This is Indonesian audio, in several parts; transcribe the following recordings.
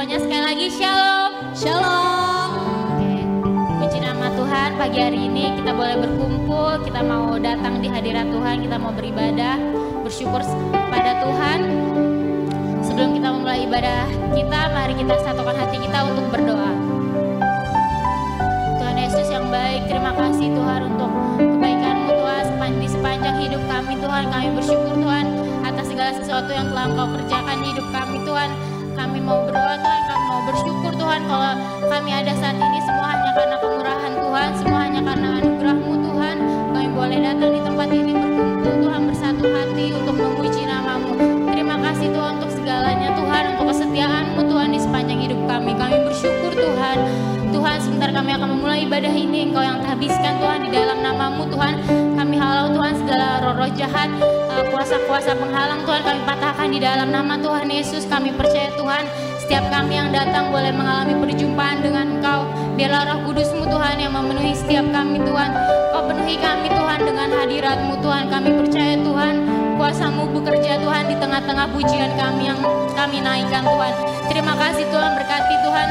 semuanya sekali lagi shalom. Shalom. Oke, puji nama Tuhan, pagi hari ini kita boleh berkumpul, kita mau datang di hadirat Tuhan, kita mau beribadah, bersyukur pada Tuhan. Sebelum kita memulai ibadah kita, mari kita satukan hati kita untuk berdoa. Tuhan Yesus yang baik, terima kasih Tuhan untuk kebaikan-Mu Tuhan di sepanjang hidup kami Tuhan. Kami bersyukur Tuhan atas segala sesuatu yang telah Engkau kerjakan di hidup kami Tuhan. Kami mau berdoa Tuhan, kami mau bersyukur Tuhan kalau kami ada saat ini semua hanya karena kemurahan Tuhan, semua hanya karena anugerah-Mu Tuhan. Kami boleh datang di tempat ini berkumpul Tuhan bersatu hati untuk memuji nama-Mu. Terima kasih Tuhan untuk segalanya Tuhan, untuk kesetiaan-Mu Tuhan di sepanjang hidup kami. Kami bersyukur Tuhan. Tuhan, sebentar kami akan memulai ibadah ini, Engkau yang habiskan Tuhan di dalam nama-Mu Tuhan. Kami halau Tuhan segala roh-roh jahat, kuasa-kuasa penghalang Tuhan kami patahkan di dalam nama Tuhan Yesus. Kami percaya Tuhan, setiap kami yang datang boleh mengalami perjumpaan dengan Engkau. Biarlah Roh Kudus-Mu Tuhan yang memenuhi setiap kami Tuhan. Kau penuhi kami Tuhan dengan hadirat-Mu Tuhan. Kami percaya Tuhan, kuasa-Mu bekerja Tuhan di tengah-tengah pujian kami yang kami naikkan Tuhan. Terima kasih Tuhan, berkati Tuhan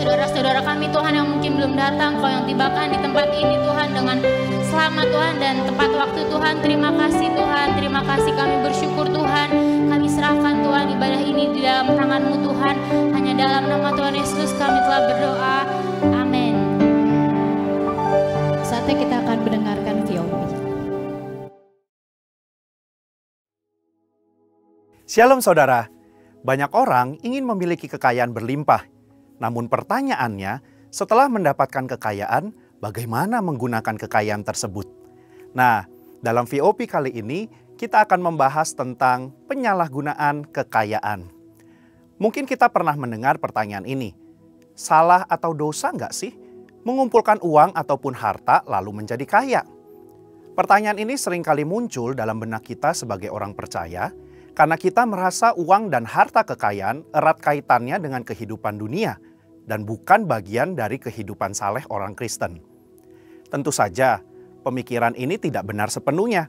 saudara-saudara kami Tuhan yang mungkin belum datang, Kau yang tibakan di tempat ini Tuhan dengan selamat Tuhan dan tepat waktu Tuhan. Terima kasih Tuhan, terima kasih, kami bersyukur Tuhan. Kami serahkan Tuhan ibadah ini di dalam tangan-Mu Tuhan. Hanya dalam nama Tuhan Yesus kami telah berdoa. Amin. Saatnya kita akan mendengarkan VOP. Shalom saudara, banyak orang ingin memiliki kekayaan berlimpah. Namun pertanyaannya, setelah mendapatkan kekayaan, bagaimana menggunakan kekayaan tersebut? Nah, dalam VOP kali ini, kita akan membahas tentang penyalahgunaan kekayaan. Mungkin kita pernah mendengar pertanyaan ini, salah atau dosa nggak sih mengumpulkan uang ataupun harta lalu menjadi kaya? Pertanyaan ini seringkali muncul dalam benak kita sebagai orang percaya, karena kita merasa uang dan harta kekayaan erat kaitannya dengan kehidupan dunia dan bukan bagian dari kehidupan saleh orang Kristen. Tentu saja, pemikiran ini tidak benar sepenuhnya,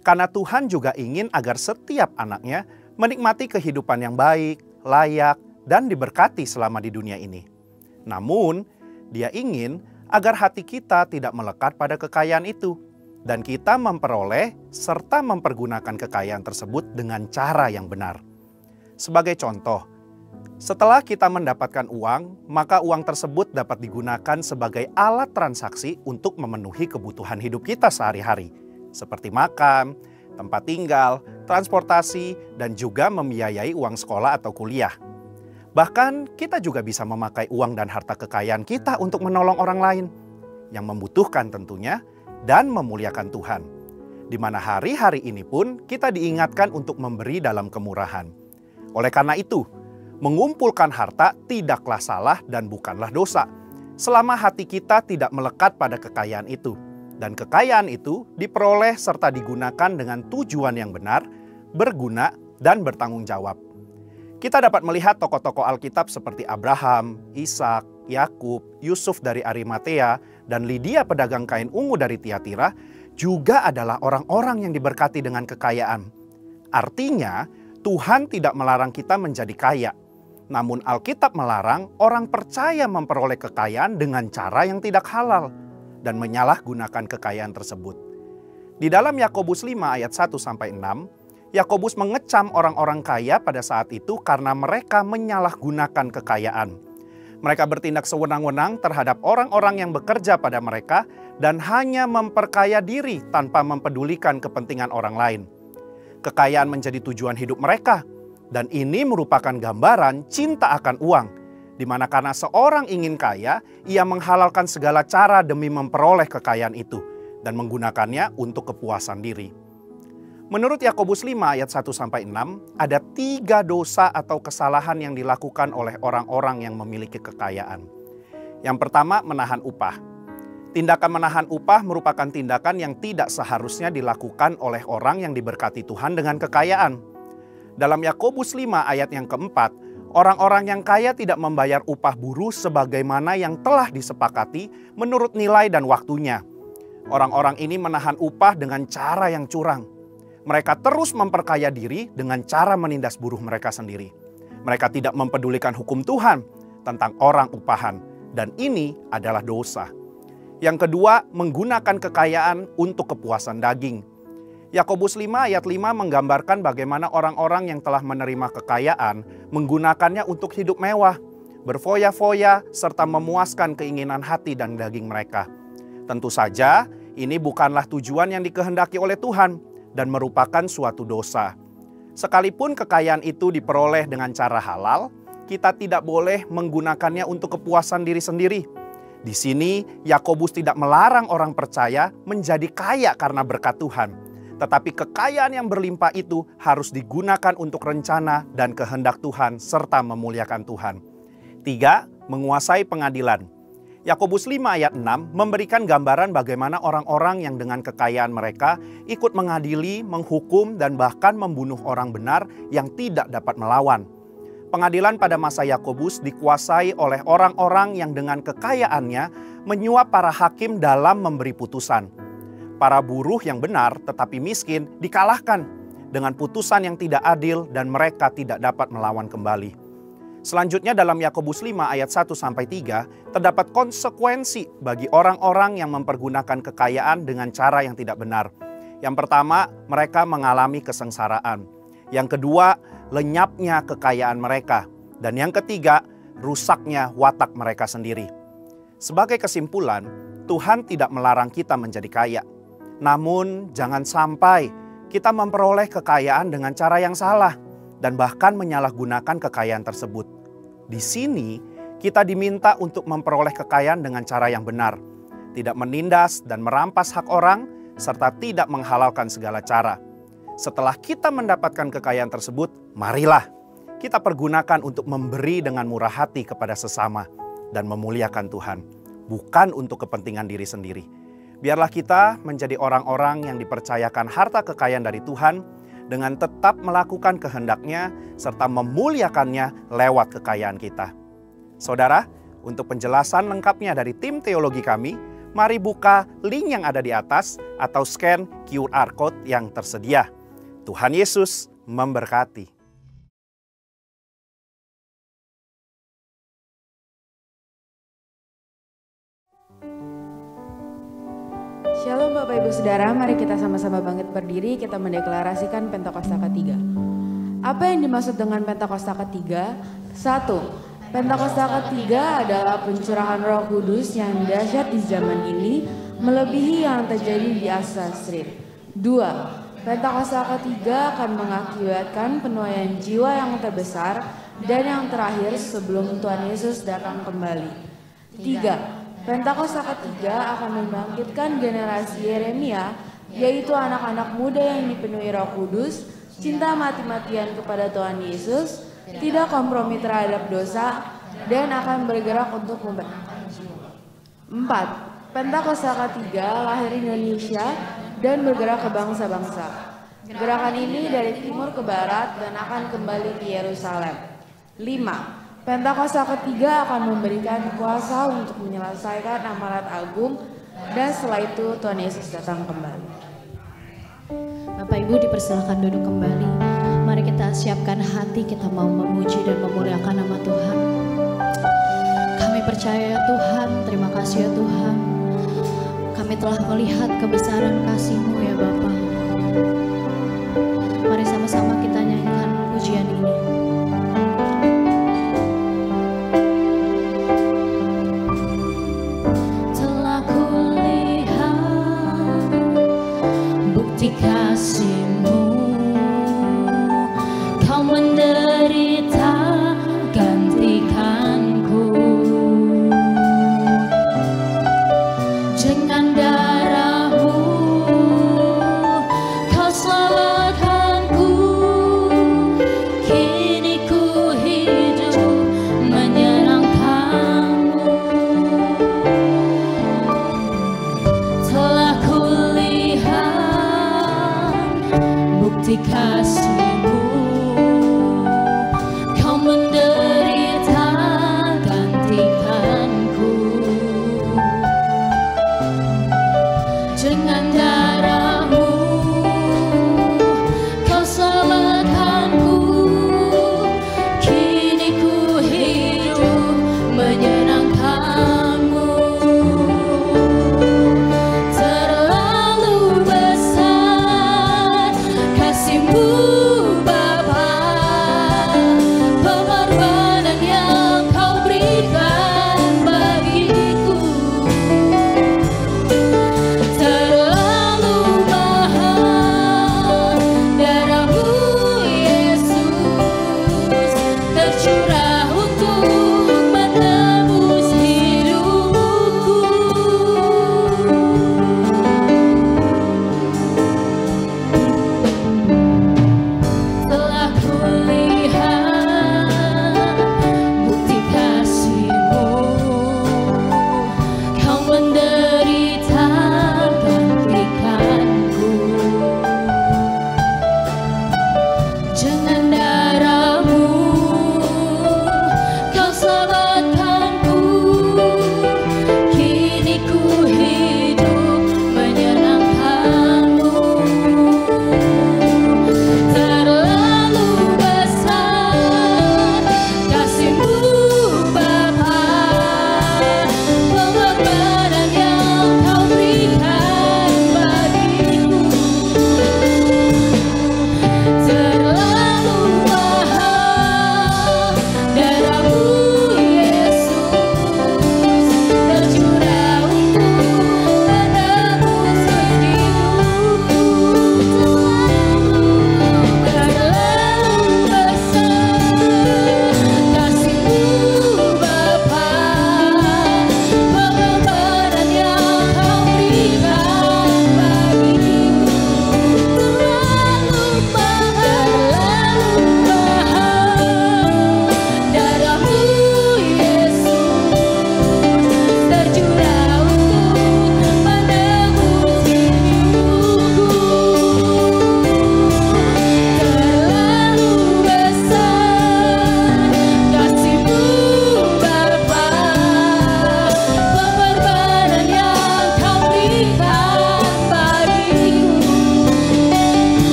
karena Tuhan juga ingin agar setiap anaknya menikmati kehidupan yang baik, layak, dan diberkati selama di dunia ini. Namun, Dia ingin agar hati kita tidak melekat pada kekayaan itu, dan kita memperoleh serta mempergunakan kekayaan tersebut dengan cara yang benar. Sebagai contoh, setelah kita mendapatkan uang, maka uang tersebut dapat digunakan sebagai alat transaksi untuk memenuhi kebutuhan hidup kita sehari-hari, seperti makan, tempat tinggal, transportasi, dan juga membiayai uang sekolah atau kuliah. Bahkan kita juga bisa memakai uang dan harta kekayaan kita untuk menolong orang lain yang membutuhkan tentunya, dan memuliakan Tuhan. Di mana hari-hari ini pun kita diingatkan untuk memberi dalam kemurahan. Oleh karena itu, mengumpulkan harta tidaklah salah dan bukanlah dosa, selama hati kita tidak melekat pada kekayaan itu. Dan kekayaan itu diperoleh serta digunakan dengan tujuan yang benar, berguna, dan bertanggung jawab. Kita dapat melihat tokoh-tokoh Alkitab seperti Abraham, Ishak, Yakub, Yusuf dari Arimatea, dan Lydia pedagang kain ungu dari Tiatira juga adalah orang-orang yang diberkati dengan kekayaan. Artinya, Tuhan tidak melarang kita menjadi kaya. Namun Alkitab melarang orang percaya memperoleh kekayaan dengan cara yang tidak halal dan menyalahgunakan kekayaan tersebut. Di dalam Yakobus 5 ayat 1-6, Yakobus mengecam orang-orang kaya pada saat itu karena mereka menyalahgunakan kekayaan. Mereka bertindak sewenang-wenang terhadap orang-orang yang bekerja pada mereka dan hanya memperkaya diri tanpa mempedulikan kepentingan orang lain. Kekayaan menjadi tujuan hidup mereka, dan ini merupakan gambaran cinta akan uang, di mana karena seorang ingin kaya, ia menghalalkan segala cara demi memperoleh kekayaan itu dan menggunakannya untuk kepuasan diri. Menurut Yakobus 5 ayat 1-6, ada 3 dosa atau kesalahan yang dilakukan oleh orang-orang yang memiliki kekayaan. Yang pertama, menahan upah. Tindakan menahan upah merupakan tindakan yang tidak seharusnya dilakukan oleh orang yang diberkati Tuhan dengan kekayaan. Dalam Yakobus 5 ayat yang keempat, orang-orang yang kaya tidak membayar upah buruh sebagaimana yang telah disepakati menurut nilai dan waktunya. Orang-orang ini menahan upah dengan cara yang curang. Mereka terus memperkaya diri dengan cara menindas buruh mereka sendiri. Mereka tidak mempedulikan hukum Tuhan tentang orang upahan, dan ini adalah dosa. Yang kedua, menggunakan kekayaan untuk kepuasan daging. Yakobus 5 ayat 5 menggambarkan bagaimana orang-orang yang telah menerima kekayaan menggunakannya untuk hidup mewah, berfoya-foya, serta memuaskan keinginan hati dan daging mereka. Tentu saja, ini bukanlah tujuan yang dikehendaki oleh Tuhan dan merupakan suatu dosa. Sekalipun kekayaan itu diperoleh dengan cara halal, kita tidak boleh menggunakannya untuk kepuasan diri sendiri. Di sini, Yakobus tidak melarang orang percaya menjadi kaya karena berkat Tuhan. Tetapi kekayaan yang berlimpah itu harus digunakan untuk rencana dan kehendak Tuhan serta memuliakan Tuhan. 3. Menguasai pengadilan. Yakobus 5 ayat 6 memberikan gambaran bagaimana orang-orang yang dengan kekayaan mereka ikut mengadili, menghukum, dan bahkan membunuh orang benar yang tidak dapat melawan. Pengadilan pada masa Yakobus dikuasai oleh orang-orang yang dengan kekayaannya menyuap para hakim dalam memberi putusan. Para buruh yang benar tetapi miskin dikalahkan dengan putusan yang tidak adil dan mereka tidak dapat melawan kembali. Selanjutnya dalam Yakobus 5 ayat 1-3 terdapat konsekuensi bagi orang-orang yang mempergunakan kekayaan dengan cara yang tidak benar. Yang pertama, mereka mengalami kesengsaraan. Yang kedua, lenyapnya kekayaan mereka. Dan yang ketiga, rusaknya watak mereka sendiri. Sebagai kesimpulan, Tuhan tidak melarang kita menjadi kaya. Namun jangan sampai kita memperoleh kekayaan dengan cara yang salah dan bahkan menyalahgunakan kekayaan tersebut. Di sini kita diminta untuk memperoleh kekayaan dengan cara yang benar, tidak menindas dan merampas hak orang, serta tidak menghalalkan segala cara. Setelah kita mendapatkan kekayaan tersebut, marilah kita pergunakan untuk memberi dengan murah hati kepada sesama dan memuliakan Tuhan, bukan untuk kepentingan diri sendiri. Biarlah kita menjadi orang-orang yang dipercayakan harta kekayaan dari Tuhan dengan tetap melakukan kehendak-Nya serta memuliakannya lewat kekayaan kita. Saudara, untuk penjelasan lengkapnya dari tim teologi kami, mari buka link yang ada di atas atau scan QR Code yang tersedia. Tuhan Yesus memberkati. Shalom Bapak Ibu Saudara, mari kita sama-sama bangkit berdiri, kita mendeklarasikan Pentakosta ketiga. Apa yang dimaksud dengan Pentakosta ketiga? 1. Pentakosta ketiga adalah pencurahan Roh Kudus yang dahsyat di zaman ini, melebihi yang terjadi di Aza Street. 2. Pentakosta ketiga akan mengakibatkan penuaian jiwa yang terbesar dan yang terakhir sebelum Tuhan Yesus datang kembali. 3. Pentakosta ketiga akan membangkitkan generasi Yeremia, yaitu anak-anak muda yang dipenuhi Roh Kudus, cinta mati-matian kepada Tuhan Yesus, tidak kompromi terhadap dosa, dan akan bergerak untuk membenarkan jiwa. 4. Pentakosta ketiga lahir Indonesia dan bergerak ke bangsa-bangsa. Gerakan ini dari timur ke barat dan akan kembali ke Yerusalem. 5. Pentakosta ketiga akan memberikan kuasa untuk menyelesaikan amanat agung dan setelah itu Tuhan Yesus datang kembali. Bapak Ibu dipersilakan duduk kembali. Mari kita siapkan hati, kita mau memuji dan memuliakan nama Tuhan. Kami percaya ya Tuhan, terima kasih ya Tuhan. Kami telah melihat kebesaran kasih-Mu ya Bapa. Mari sama-sama kita nyanyikan pujian ini. Kasih-Mu, Kau menderita gantikanku. Dengan darah-Mu Kau selamatkanku. Kini ku hidup menyenangkan-Mu. Telah kulihat bukti kasih-Mu, Kau menderita gantikanku. Dengan darah-Mu Kau selamatkanku. Kini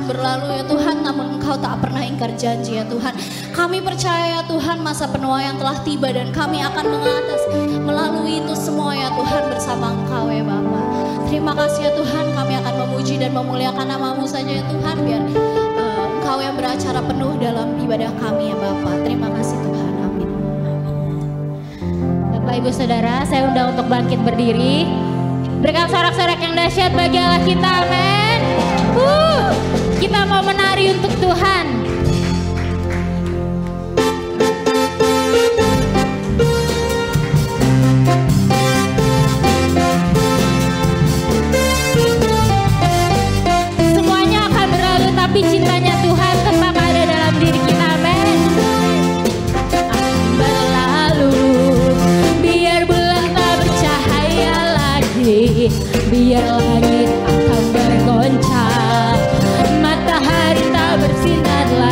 berlalu ya Tuhan, namun Engkau tak pernah ingkar janji ya Tuhan. Kami percaya ya Tuhan, masa penuaian telah tiba dan kami akan melalui itu semua ya Tuhan bersama Engkau ya Bapa. Terima kasih ya Tuhan, kami akan memuji dan memuliakan nama-Mu saja ya Tuhan, biar Engkau yang beracara penuh dalam ibadah kami ya Bapa. Terima kasih Tuhan, amin. Bapak Ibu Saudara, saya undang untuk bangkit berdiri. Berikan sorak-sorak yang dahsyat bagi Allah kita, amin. Kita mau menari untuk Tuhan. Semuanya akan berlalu, tapi cintanya Tuhan tetap ada dalam diri kita, amin. Berlalu, biar bulan tak bercahaya lagi, biar langit akan bergoncang, matahari tak bersinar lagi.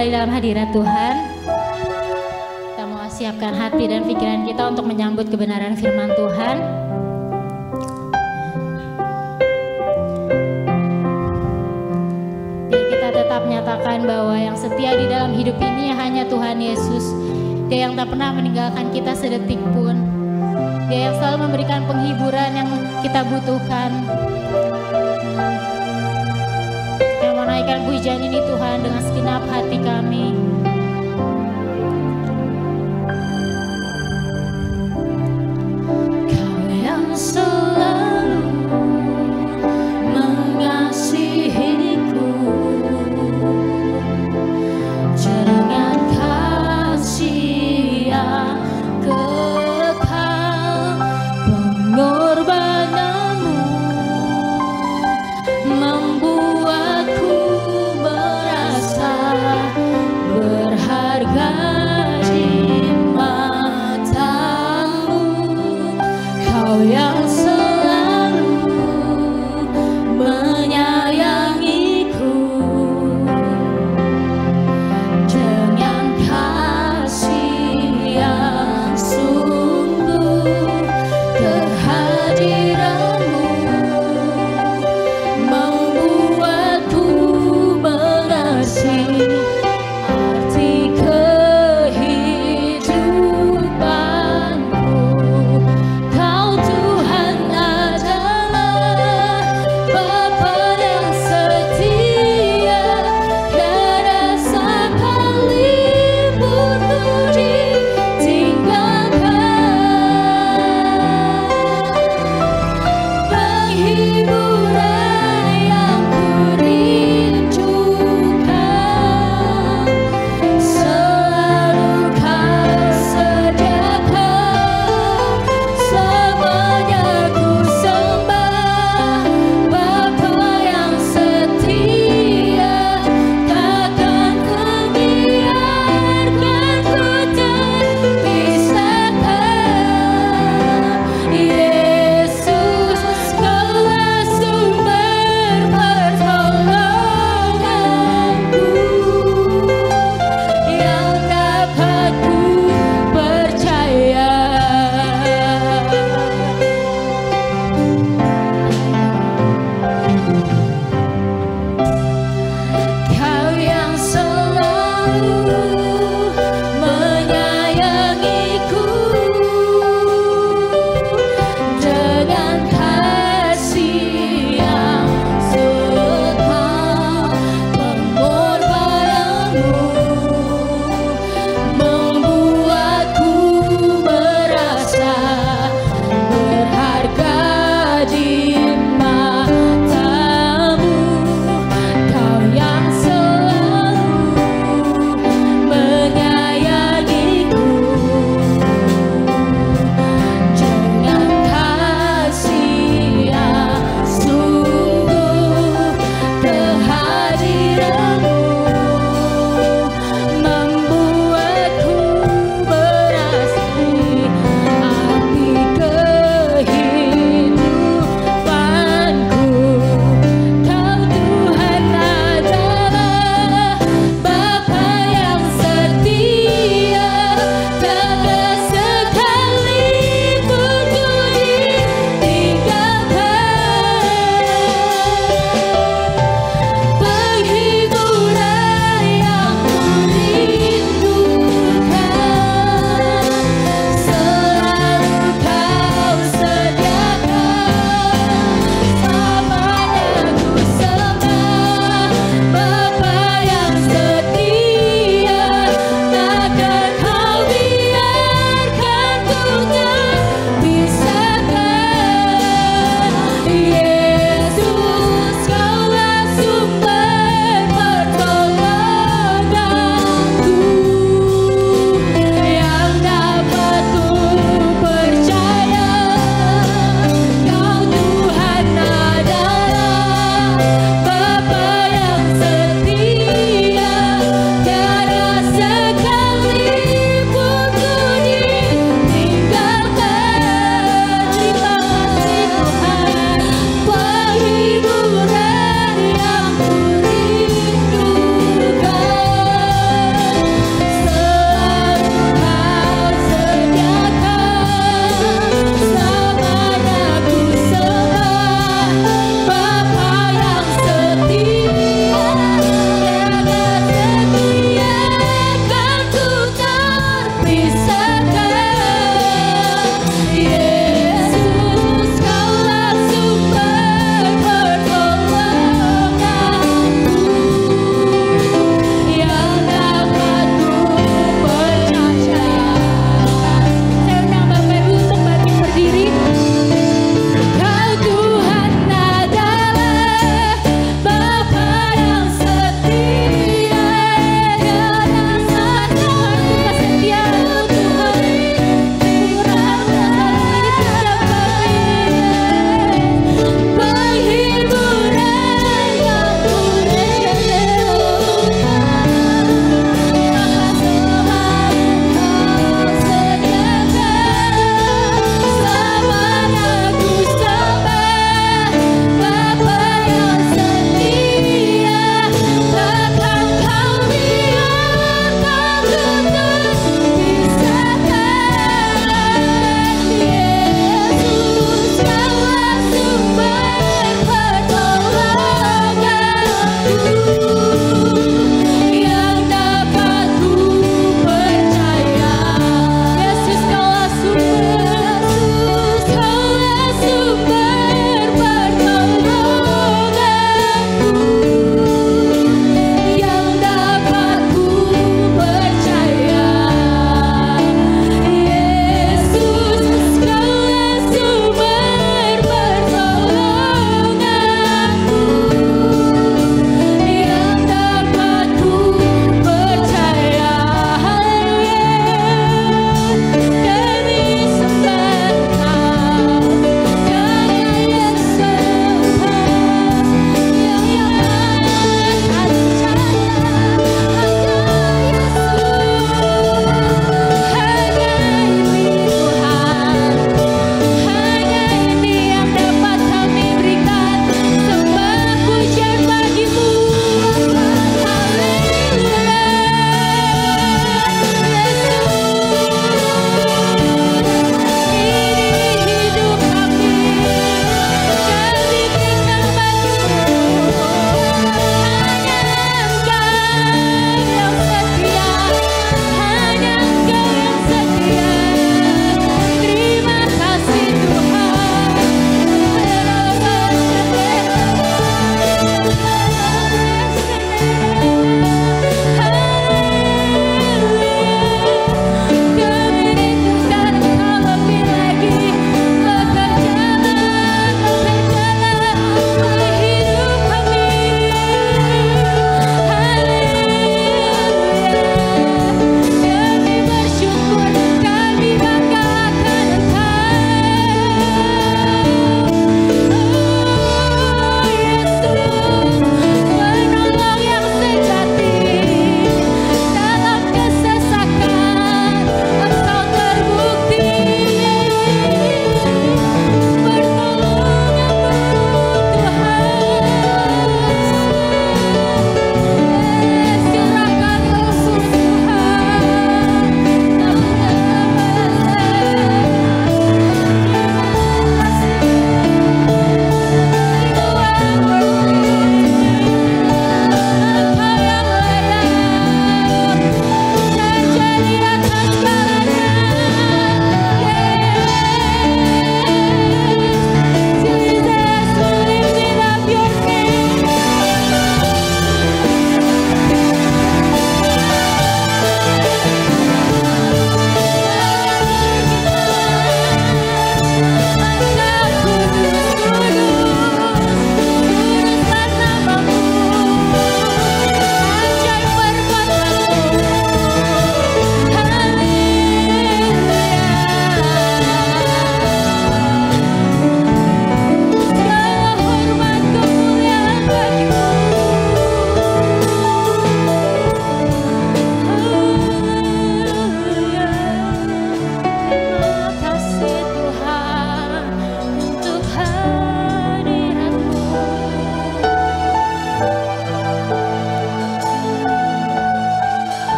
kembali dalam hadirat Tuhan. Kita mau siapkan hati dan pikiran kita untuk menyambut kebenaran firman Tuhan. Biar kita tetap menyatakan bahwa yang setia di dalam hidup ini hanya Tuhan Yesus. Dia yang tak pernah meninggalkan kita sedetik pun. Dia yang selalu memberikan penghiburan yang kita butuhkan. Yang menaikkan pujian ini Tuhan dengan segenap hati kami. Kau yang selalu mengasihiku dengan kasih yang kekal, pengorbananmu membuatku merasa berharga di matamu. Kau yang selalu menyayangiku dengan kasih yang sungguh, kehadiranmu membuatku mengerti arti kehidupanku. Kau Tuhan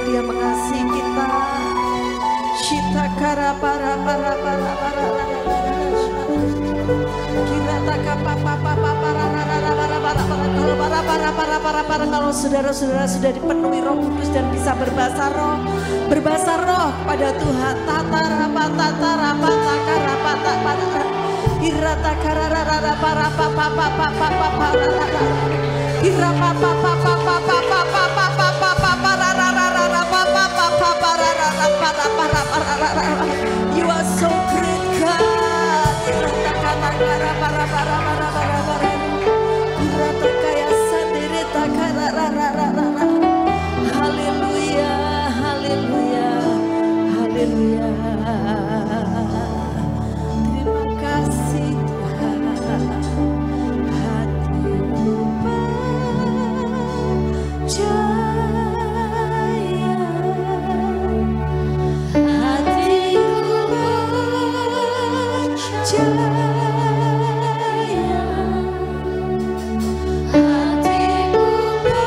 Dia mengasihi kita. Shita kara para para para para kira taka papa papa para kalau saudara-saudara sudah dipenuhi Roh Kudus dan bisa berbahasa roh pada Tuhan. Tatarapa takarapata para irata kararara para papa papa papa para kira papa papa papa papa papa para You are so great God. Haleluya, haleluya, haleluya. Terima kasih Tuhan. Hatiku percaya, hatiku percaya. Hatiku percaya.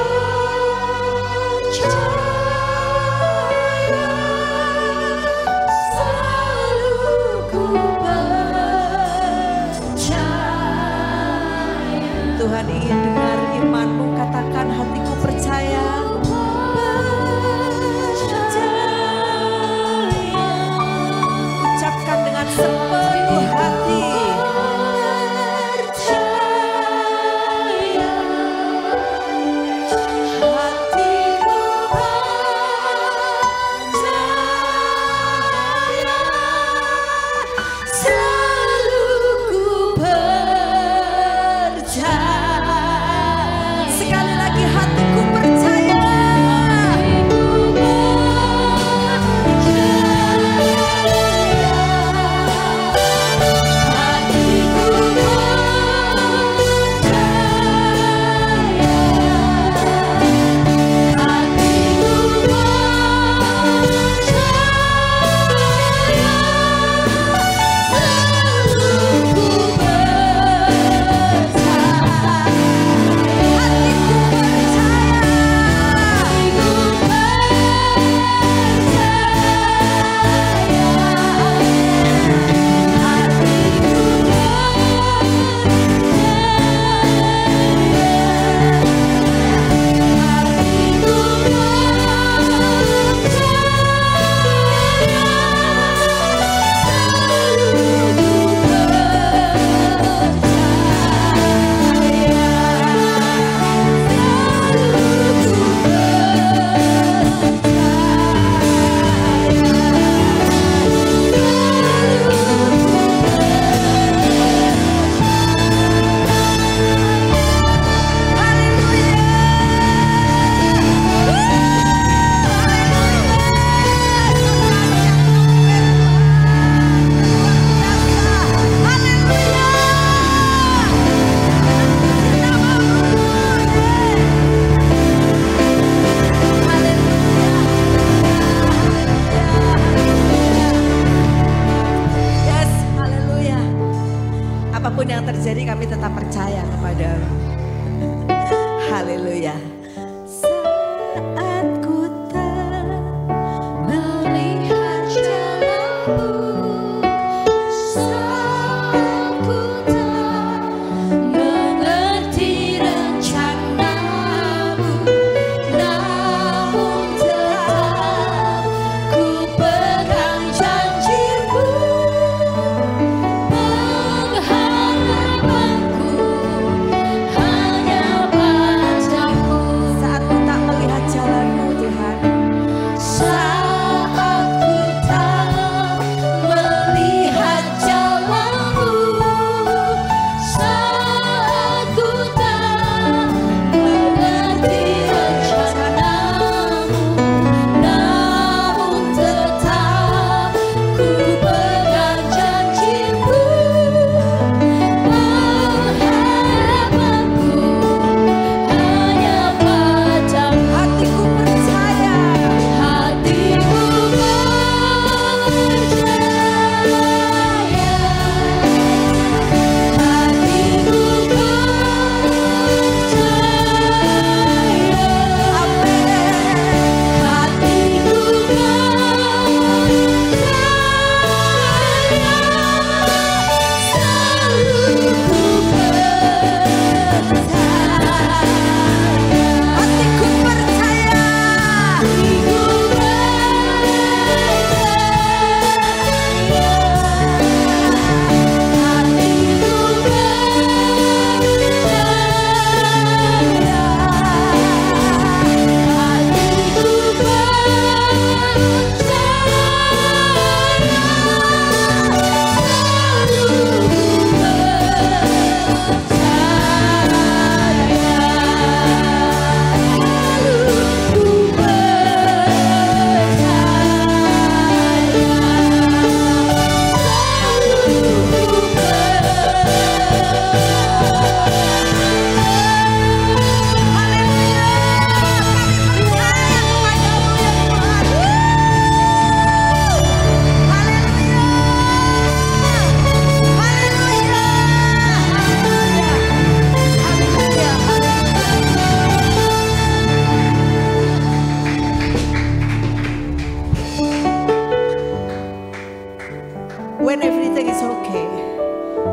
It's okay.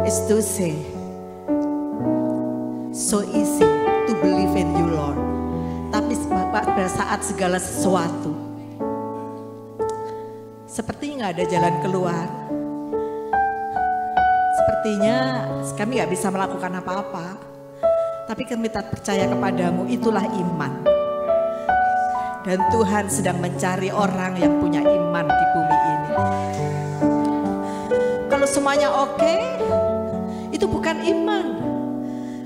It's to say, so easy to believe in you, Lord. Tapi pada saat segala sesuatu seperti nggak ada jalan keluar, sepertinya kami nggak bisa melakukan apa-apa. Tapi kami tak percaya kepadamu, itulah iman. Dan Tuhan sedang mencari orang yang punya iman di bumi ini. Kalau semuanya oke, itu bukan iman.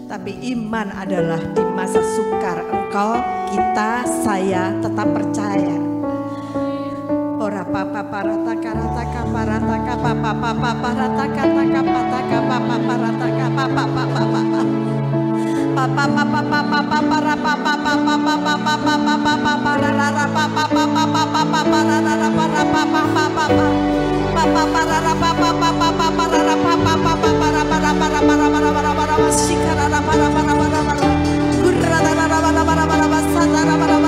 Tapi iman adalah di masa sukar engkau, kita, saya tetap percaya. Ora papa parata karata kaparata kapa papa parata kata kapata kapa parata kapa papa papa papa papa papa para papa papa papa papa para rara papa papa papa para rara para papa papa papa para rara papa papa para rara papa papa para para sikara para gurra rara para sadara para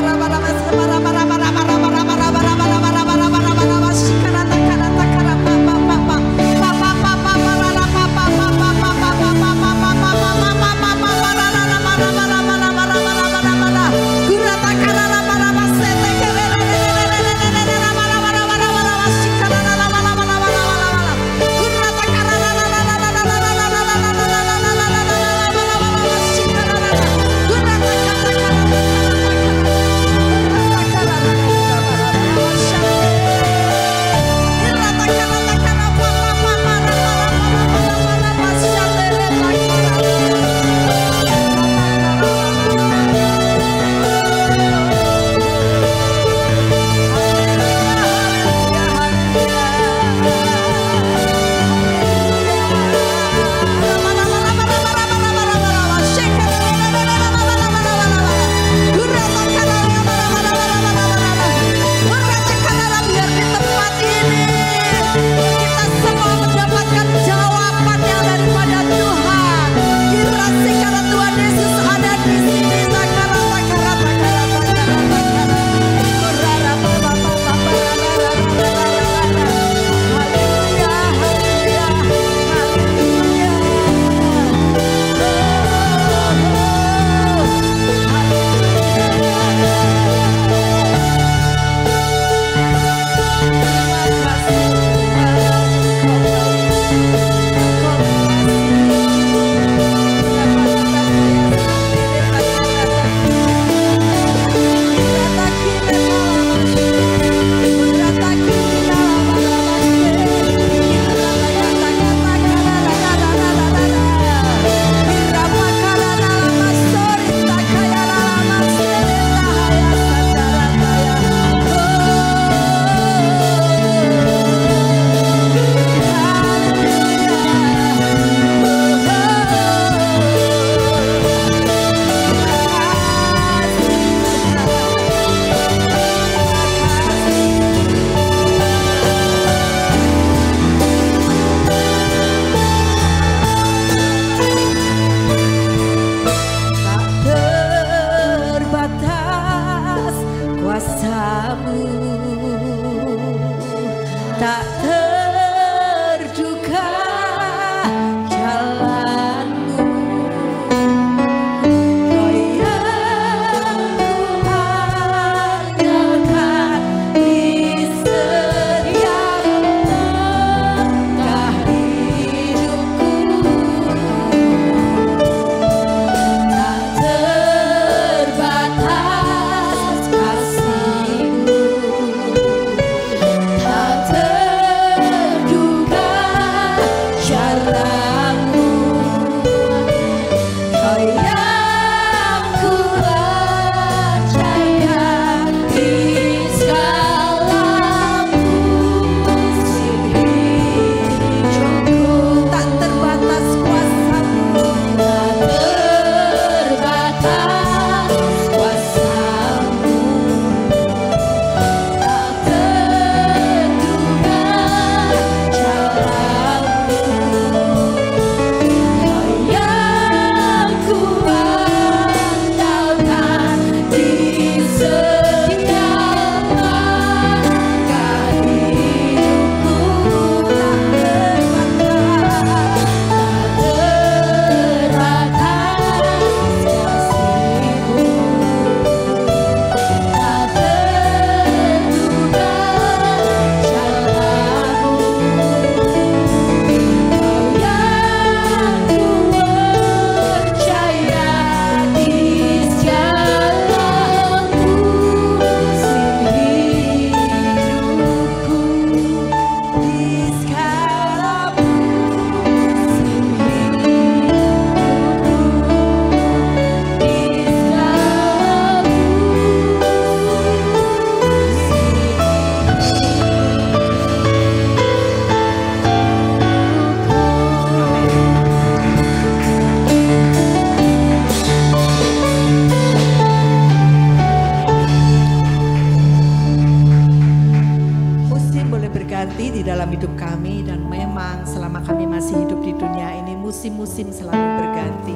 berganti di dalam hidup kami, dan memang selama kami masih hidup di dunia ini musim-musim selalu berganti.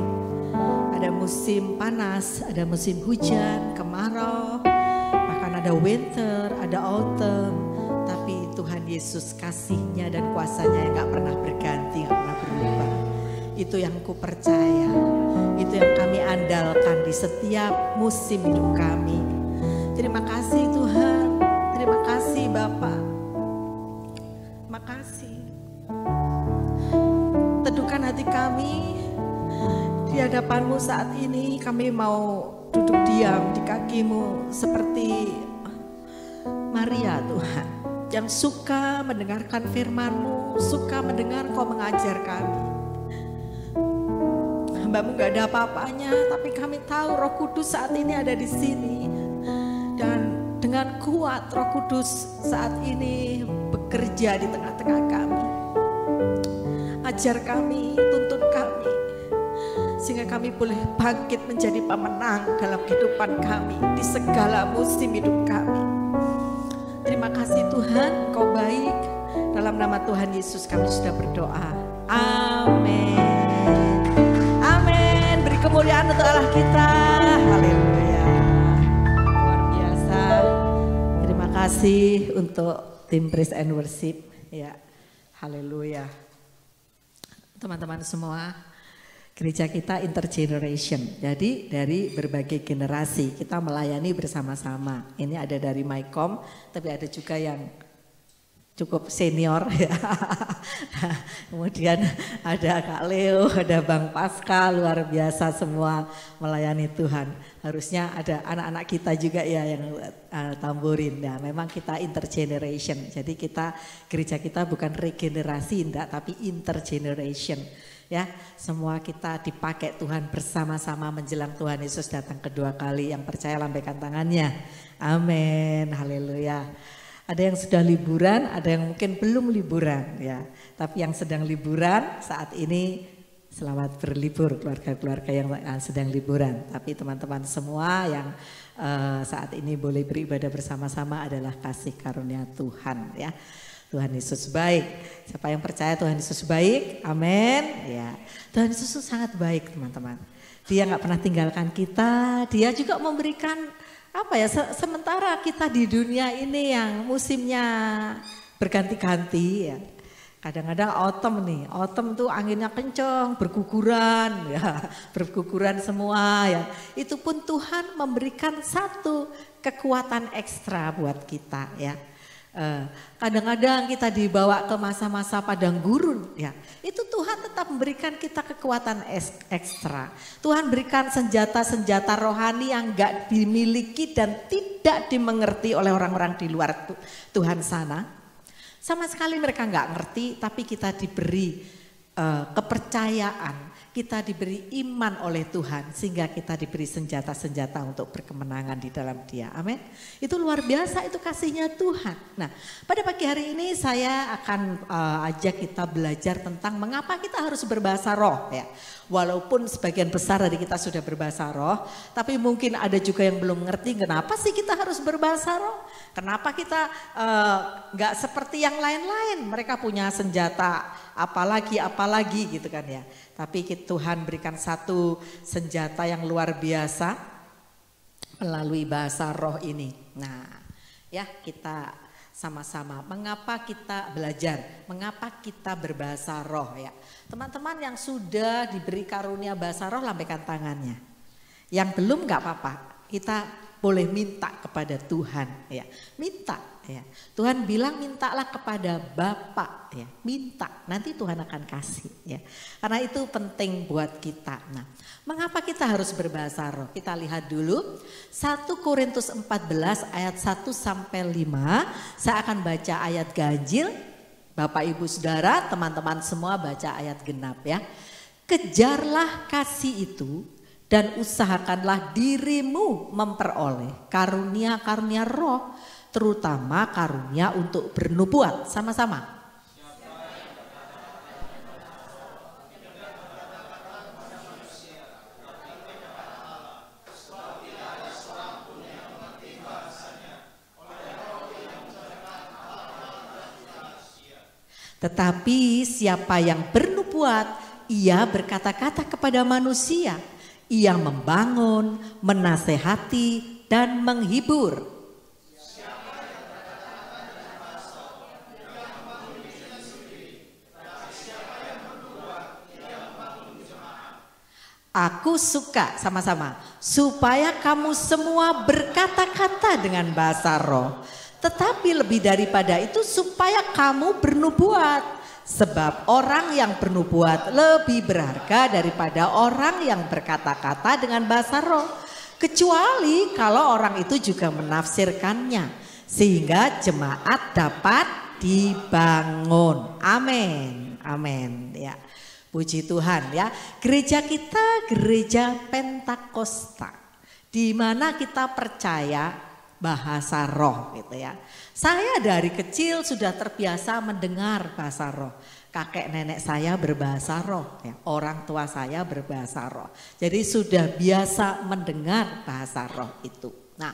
Ada musim panas, ada musim hujan, kemarau, bahkan ada winter, ada autumn. Tapi Tuhan Yesus kasih-Nya dan kuasa-Nya yang gak pernah berganti, gak pernah berubah. Itu yang ku percaya, itu yang kami andalkan di setiap musim hidup kami. Terima kasih Tuhan, terima kasih Bapak. Terima kasih. Teduhkan hati kami di hadapan-Mu saat ini. Kami mau duduk diam di kaki-Mu seperti Maria Tuhan, yang suka mendengarkan firman-Mu, suka mendengar Kau mengajar kami. Hamba-Mu gak ada apa-apanya, tapi kami tahu Roh Kudus saat ini ada di sini. Dan dengan kuat Roh Kudus saat ini bekerja di tengah-tengah kami. Ajar kami, tuntun kami, sehingga kami boleh bangkit menjadi pemenang dalam kehidupan kami di segala musim hidup kami. Terima kasih Tuhan, Engkau baik. Dalam nama Tuhan Yesus kami sudah berdoa. Amin. Amin. Beri kemuliaan untuk Allah kita. Haleluya. Luar biasa. Terima kasih untuk tim Praise and Worship. Ya, haleluya. Teman-teman semua, gereja kita intergeneration. Jadi dari berbagai generasi kita melayani bersama-sama. Ini ada dari Mycom, tapi ada juga yang cukup senior ya. Kemudian ada Kak Leo, ada Bang Pasca, luar biasa semua melayani Tuhan. Harusnya ada anak-anak kita juga ya yang tamburin. Ya, memang kita intergeneration. Jadi gereja kita bukan regenerasi enggak, tapi intergeneration. Ya, semua kita dipakai Tuhan bersama-sama menjelang Tuhan Yesus datang kedua kali. Yang percaya lambaikan tangannya. Amin. Haleluya. Ada yang sudah liburan, ada yang mungkin belum liburan ya. Tapi yang sedang liburan saat ini selamat berlibur keluarga-keluarga yang sedang liburan. Tapi teman-teman semua yang saat ini boleh beribadah bersama-sama adalah kasih karunia Tuhan ya. Tuhan Yesus baik. Siapa yang percaya Tuhan Yesus baik? Amin. Ya, Tuhan Yesus sangat baik teman-teman. Dia nggak pernah tinggalkan kita. Dia juga memberikan sementara kita di dunia ini yang musimnya berganti-ganti ya. Kadang-kadang autumn tuh anginnya kencang, berguguran ya, berguguran semua ya. Itu pun Tuhan memberikan satu kekuatan ekstra buat kita ya. Kadang-kadang kita dibawa ke masa-masa padang gurun ya. Itu Tuhan tetap memberikan kita kekuatan ekstra. Tuhan berikan senjata-senjata rohani yang gak dimiliki dan tidak dimengerti oleh orang-orang di luar Tuhan sana. Sama sekali mereka gak ngerti, tapi kita diberi kepercayaan. Kita diberi iman oleh Tuhan sehingga kita diberi senjata-senjata untuk berkemenangan di dalam Dia. Amin. Itu luar biasa, itu kasihnya Tuhan. Nah, pada pagi hari ini saya akan ajak kita belajar tentang mengapa kita harus berbahasa roh ya. Walaupun sebagian besar dari kita sudah berbahasa roh, tapi mungkin ada juga yang belum mengerti kenapa sih kita harus berbahasa roh. Kenapa kita gak seperti yang lain-lain, mereka punya senjata apalagi gitu kan ya. Tapi Tuhan berikan satu senjata yang luar biasa melalui bahasa roh ini. Nah ya, kita sama-sama mengapa kita belajar, mengapa kita berbahasa roh ya. Teman-teman yang sudah diberi karunia bahasa roh lambaikan tangannya. Yang belum gak apa-apa, kita boleh minta kepada Tuhan ya. Minta ya. Tuhan bilang mintalah kepada Bapa ya. Minta, nanti Tuhan akan kasih ya. Karena itu penting buat kita. Nah, mengapa kita harus berbahasa roh? Kita lihat dulu 1 Korintus 14 ayat 1 sampai 5. Saya akan baca ayat ganjil. Bapak Ibu Saudara, teman-teman semua baca ayat genap ya. Kejarlah kasih itu dan usahakanlah dirimu memperoleh karunia-karunia roh, terutama karunia untuk bernubuat. Sama-sama. Tetapi siapa yang bernubuat, ia berkata-kata kepada manusia. Ia membangun, menasehati, dan menghibur. Aku suka sama-sama supaya kamu semua berkata-kata dengan bahasa roh. Tetapi lebih daripada itu supaya kamu bernubuat. Sebab orang yang bernubuat lebih berharga daripada orang yang berkata-kata dengan bahasa roh. Kecuali kalau orang itu juga menafsirkannya. Sehingga jemaat dapat dibangun. Amin. Amin ya. Puji Tuhan ya, gereja kita gereja Pentakosta, di mana kita percaya bahasa roh gitu ya. Saya dari kecil sudah terbiasa mendengar bahasa roh. Kakek nenek saya berbahasa roh, ya. Orang tua saya berbahasa roh. Jadi sudah biasa mendengar bahasa roh itu. Nah,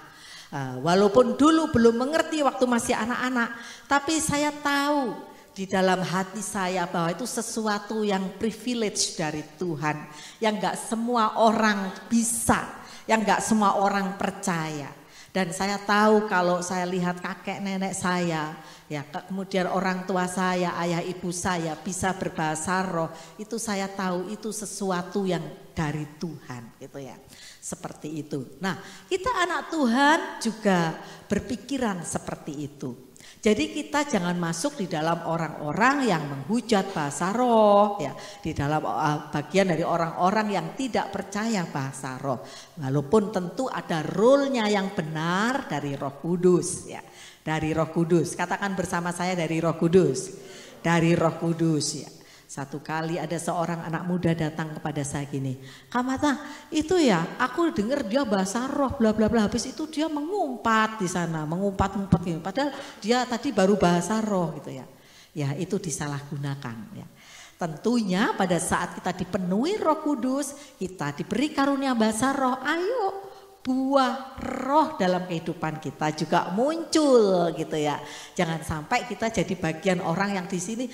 walaupun dulu belum mengerti waktu masih anak-anak, tapi saya tahu di dalam hati saya bahwa itu sesuatu yang privilege dari Tuhan, yang gak semua orang bisa, yang gak semua orang percaya. Dan saya tahu kalau saya lihat kakek nenek saya, ya kemudian orang tua saya, ayah ibu saya bisa berbahasa roh, itu saya tahu itu sesuatu yang dari Tuhan gitu ya. Seperti itu. Nah, kita anak Tuhan juga berpikiran seperti itu. Jadi kita jangan masuk di dalam orang-orang yang menghujat bahasa roh, ya, di dalam bagian dari orang-orang yang tidak percaya bahasa roh. Walaupun tentu ada role-nya yang benar dari Roh Kudus, ya, dari Roh Kudus. Katakan bersama saya dari Roh Kudus, dari Roh Kudus, ya. Satu kali ada seorang anak muda datang kepada saya gini, Kak Mata, itu ya aku dengar dia bahasa roh bla bla bla, habis itu dia mengumpat di sana, mengumpat-ngumpat gitu. Padahal dia tadi baru bahasa roh gitu ya. Ya itu disalahgunakan ya. Tentunya pada saat kita dipenuhi Roh Kudus, kita diberi karunia bahasa roh, ayo buah roh dalam kehidupan kita juga muncul gitu ya. Jangan sampai kita jadi bagian orang yang di sini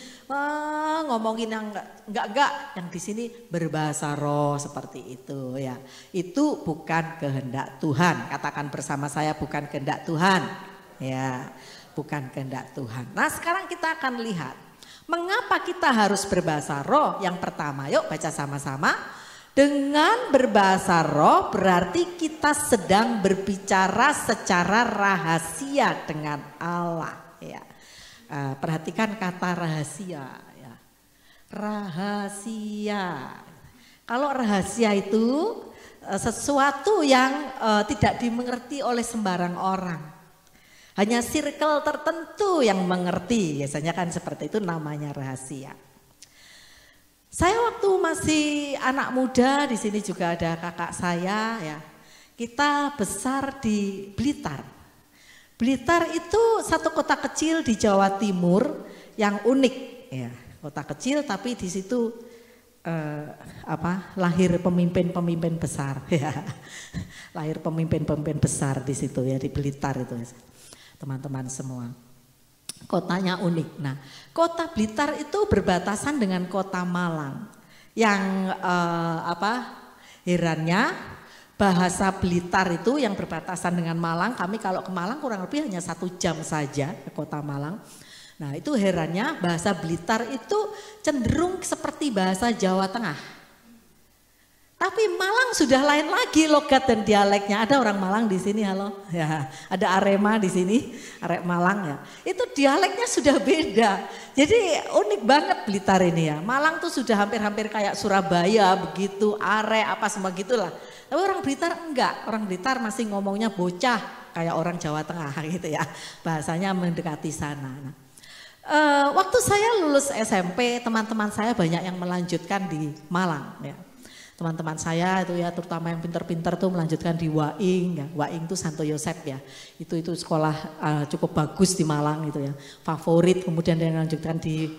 ngomongin yang enggak, yang di sini berbahasa roh seperti itu ya. Itu bukan kehendak Tuhan. Katakan bersama saya, bukan kehendak Tuhan. Ya, bukan kehendak Tuhan. Nah, sekarang kita akan lihat mengapa kita harus berbahasa roh. Yang pertama, yuk baca sama-sama. Dengan berbahasa roh berarti kita sedang berbicara secara rahasia dengan Allah. Ya. Perhatikan kata rahasia. Ya. Rahasia. Kalau rahasia itu sesuatu yang tidak dimengerti oleh sembarang orang. Hanya circle tertentu yang mengerti. Biasanya kan seperti itu, namanya rahasia. Saya waktu masih anak muda, di sini juga ada kakak saya ya. Kita besar di Blitar. Blitar itu satu kota kecil di Jawa Timur yang unik ya. Kota kecil tapi di situ lahir pemimpin-pemimpin besar ya. Lahir pemimpin-pemimpin besar di situ ya, di Blitar itu. Teman-teman semua. Kotanya unik. Nah, kota Blitar itu berbatasan dengan kota Malang. Yang herannya bahasa Blitar itu yang berbatasan dengan Malang. Kami kalau ke Malang kurang lebih hanya 1 jam saja ke kota Malang. Nah, itu herannya bahasa Blitar itu cenderung seperti bahasa Jawa Tengah. Tapi Malang sudah lain lagi logat dan dialeknya. Ada orang Malang di sini, halo. Ya, ada Arema di sini, Arek Malang ya. Itu dialeknya sudah beda. Jadi unik banget Blitar ini ya. Malang tuh sudah hampir-hampir kayak Surabaya begitu, Arek apa semua gitulah. Tapi orang Blitar enggak. Orang Blitar masih ngomongnya bocah kayak orang Jawa Tengah gitu ya. Bahasanya mendekati sana. Nah, waktu saya lulus SMP, teman-teman saya banyak yang melanjutkan di Malang ya. Teman-teman saya itu ya, terutama yang pinter-pinter tuh melanjutkan di Waing ya. Waing itu Santo Yosep ya. Itu sekolah cukup bagus di Malang gitu ya. Favorit, kemudian dia melanjutkan di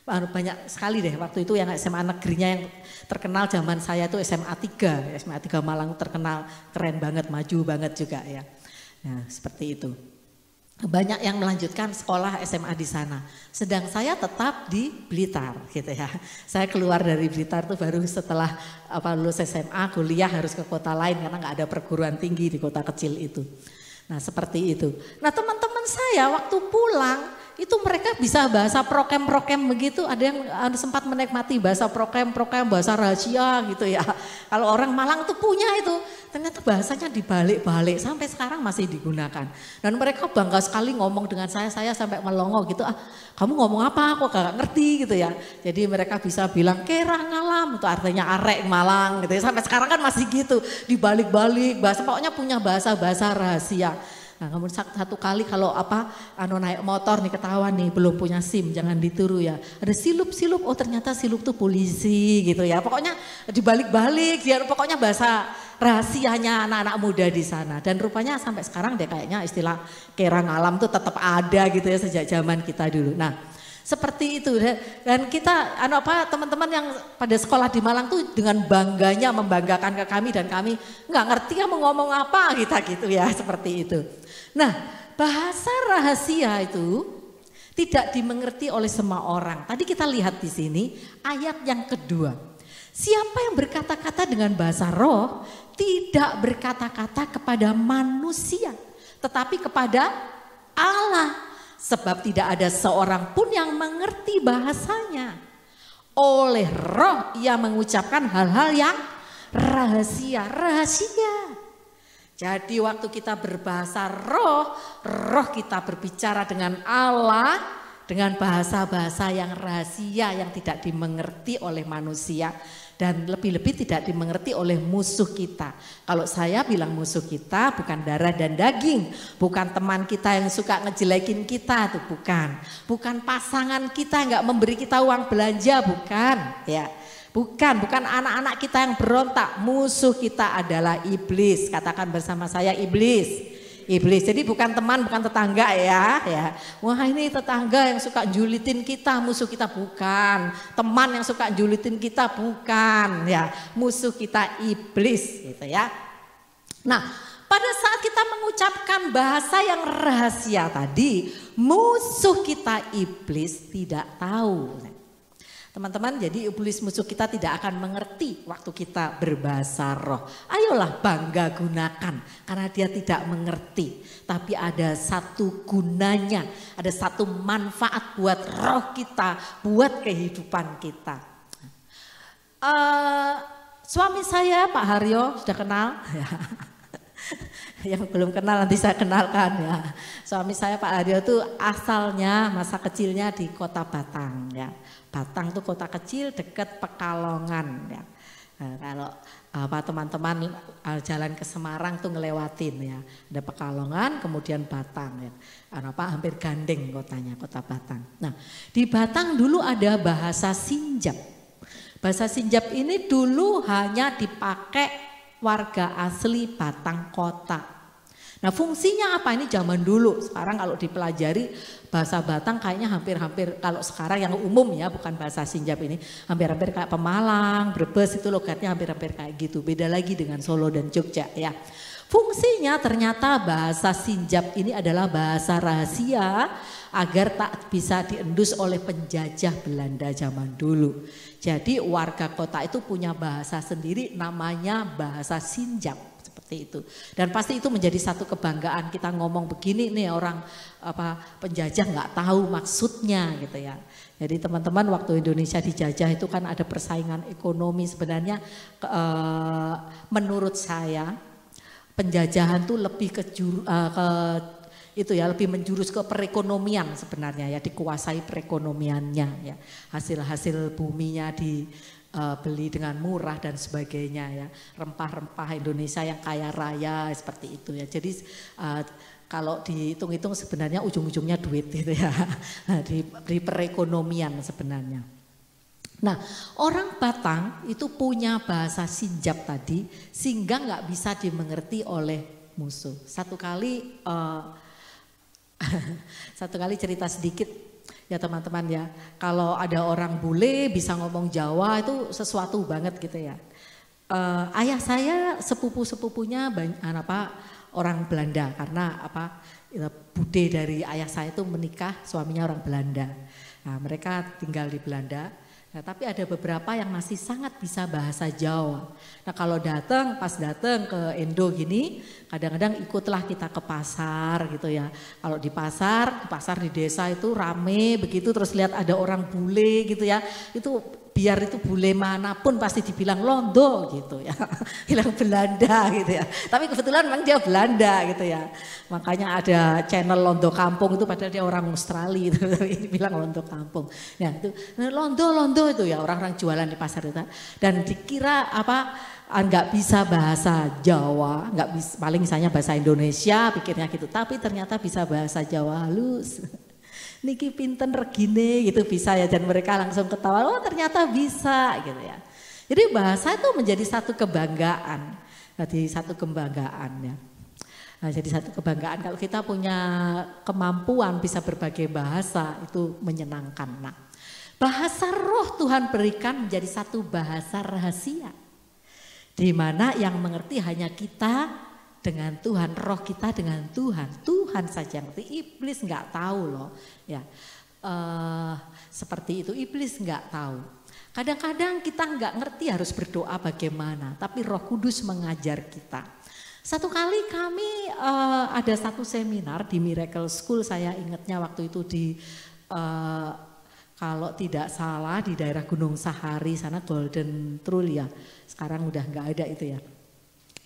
banyak sekali deh waktu itu yang SMA negerinya yang terkenal zaman saya itu SMA 3. SMA 3 Malang terkenal, keren banget, maju banget juga ya. Nah, seperti itu. banyak yang melanjutkan sekolah SMA di sana. Sedang saya tetap di Blitar gitu ya. Saya keluar dari Blitar tuh baru setelah lulus SMA, kuliah harus ke kota lain karena nggak ada perguruan tinggi di kota kecil itu. Nah seperti itu. Nah teman-teman saya waktu pulang itu mereka bisa bahasa prokem-prokem begitu. Ada yang sempat menikmati bahasa prokem-prokem, bahasa rahasia gitu ya. Kalau orang Malang tuh punya itu. Ternyata bahasanya dibalik-balik sampai sekarang masih digunakan. Dan mereka bangga sekali ngomong dengan saya sampai melongo gitu. Kamu ngomong apa? Aku gak ngerti gitu ya. Jadi mereka bisa bilang kera ngalam, itu artinya arek Malang gitu ya. Sampai sekarang kan masih gitu, dibalik-balik bahasa, pokoknya punya bahasa-bahasa rahasia. Nah, namun satu kali kalau naik motor nih ketahuan nih belum punya SIM, jangan dituru ya. Ada silup-silup, oh ternyata silup tuh polisi gitu ya. Pokoknya dibalik-balik, biar pokoknya bahasa rahasianya anak-anak muda di sana. Dan rupanya sampai sekarang deh kayaknya istilah kerang alam tuh tetap ada gitu ya sejak zaman kita dulu. Nah, seperti itu. Dan kita teman-teman yang pada sekolah di Malang tuh dengan bangganya membanggakan ke kami dan kami nggak ngerti ya mau ngomong apa kita gitu ya, seperti itu. Nah, bahasa rahasia itu tidak dimengerti oleh semua orang. Tadi kita lihat di sini ayat yang kedua. Siapa yang berkata-kata dengan bahasa roh tidak berkata-kata kepada manusia, tetapi kepada Allah. Sebab tidak ada seorang pun yang mengerti bahasanya. Oleh roh ia mengucapkan hal-hal yang rahasia. Jadi waktu kita berbahasa roh kita berbicara dengan Allah dengan bahasa-bahasa yang rahasia yang tidak dimengerti oleh manusia. Dan lebih-lebih tidak dimengerti oleh musuh kita. Kalau saya bilang musuh kita bukan darah dan daging. Bukan teman kita yang suka ngejelekin kita, itu bukan. Bukan pasangan kita yang gak memberi kita uang belanja, bukan. Ya, bukan anak-anak kita yang berontak. Musuh kita adalah iblis. Katakan bersama saya iblis. Iblis, jadi bukan teman, bukan tetangga ya. Wah ini tetangga yang suka julitin kita, musuh kita bukan. Teman yang suka julitin kita bukan, ya. Musuh kita iblis, gitu ya. Nah, pada saat kita mengucapkan bahasa yang rahasia tadi, musuh kita iblis tidak tahu. Teman-teman, jadi iblis musuh kita tidak akan mengerti waktu kita berbahasa roh. Ayolah bangga gunakan karena dia tidak mengerti. Tapi ada satu gunanya, ada satu manfaat buat roh kita, buat kehidupan kita. Suami saya Pak Haryo sudah kenal? Yang belum kenal nanti saya kenalkan ya. Suami saya Pak Haryo itu asalnya masa kecilnya di kota Batang ya. Batang tuh kota kecil dekat Pekalongan ya. Nah, kalau teman-teman jalan ke Semarang tuh ngelewatin ya. Ada Pekalongan kemudian Batang ya. Hampir gandeng kotanya, kota Batang. Nah, di Batang dulu ada bahasa Sinjap. Bahasa Sinjap ini dulu hanya dipakai warga asli Batang kota. Nah fungsinya apa ini zaman dulu, sekarang kalau dipelajari bahasa Batang kayaknya hampir-hampir kalau sekarang yang umum ya bukan bahasa Sinjap ini hampir-hampir kayak Pemalang, Brebes itu logatnya hampir-hampir kayak gitu, beda lagi dengan Solo dan Jogja ya. Fungsinya ternyata bahasa Sinjap ini adalah bahasa rahasia agar tak bisa diendus oleh penjajah Belanda zaman dulu. Jadi warga kota itu punya bahasa sendiri namanya bahasa Sinjap. Seperti itu. Dan pasti itu menjadi satu kebanggaan kita ngomong begini nih orang penjajah nggak tahu maksudnya gitu ya. Jadi teman-teman waktu Indonesia dijajah itu kan ada persaingan ekonomi sebenarnya menurut saya penjajahan tuh lebih lebih menjurus ke perekonomian sebenarnya ya, dikuasai perekonomiannya ya. Hasil-hasil buminya beli dengan murah dan sebagainya ya, rempah-rempah Indonesia yang kaya raya seperti itu ya. Jadi kalau dihitung-hitung sebenarnya ujung-ujungnya duit gitu ya, di perekonomian sebenarnya. Nah orang Batang itu punya bahasa Sinjap tadi sehingga nggak bisa dimengerti oleh musuh. Satu kali cerita sedikit. Ya teman-teman ya, kalau ada orang bule bisa ngomong Jawa itu sesuatu banget gitu ya. Ayah saya sepupu-sepupunya orang Belanda karena bude dari ayah saya itu menikah, suaminya orang Belanda. Nah, mereka tinggal di Belanda. Nah, tapi ada beberapa yang masih sangat bisa bahasa Jawa. Nah, kalau pas datang ke Indo gini, kadang-kadang ikutlah kita ke pasar gitu ya. Kalau di pasar di desa itu rame begitu, terus lihat ada orang bule gitu ya. Itu biar itu bule manapun pasti dibilang Londo gitu ya. Bilang Belanda gitu ya. Tapi kebetulan memang dia Belanda gitu ya. Makanya ada channel Londo Kampung itu padahal dia orang Australia gitu. Bilang Londo Kampung. Ya itu Londo itu ya orang-orang jualan di pasar itu. Dan dikira nggak bisa bahasa Jawa, nggak bisa, paling misalnya bahasa Indonesia pikirnya gitu. Tapi ternyata bisa bahasa Jawa halus. Niki pinten regine gitu bisa ya, dan mereka langsung ketawa, oh ternyata bisa gitu ya. Jadi bahasa itu menjadi satu kebanggaan, ya. Nah, jadi satu kebanggaan kalau kita punya kemampuan bisa berbagai bahasa itu menyenangkan. Nah, bahasa roh Tuhan berikan menjadi satu bahasa rahasia, di mana yang mengerti hanya kita dengan Tuhan, roh kita dengan Tuhan. Tuhan saja yang ngerti, iblis nggak tahu loh. Ya, seperti itu iblis nggak tahu. Kadang-kadang kita nggak ngerti harus berdoa bagaimana, tapi Roh Kudus mengajar kita. Satu kali kami ada satu seminar di Miracle School, saya ingatnya waktu itu di kalau tidak salah di daerah Gunung Sahari sana, Golden Trulli ya. Sekarang udah nggak ada itu ya.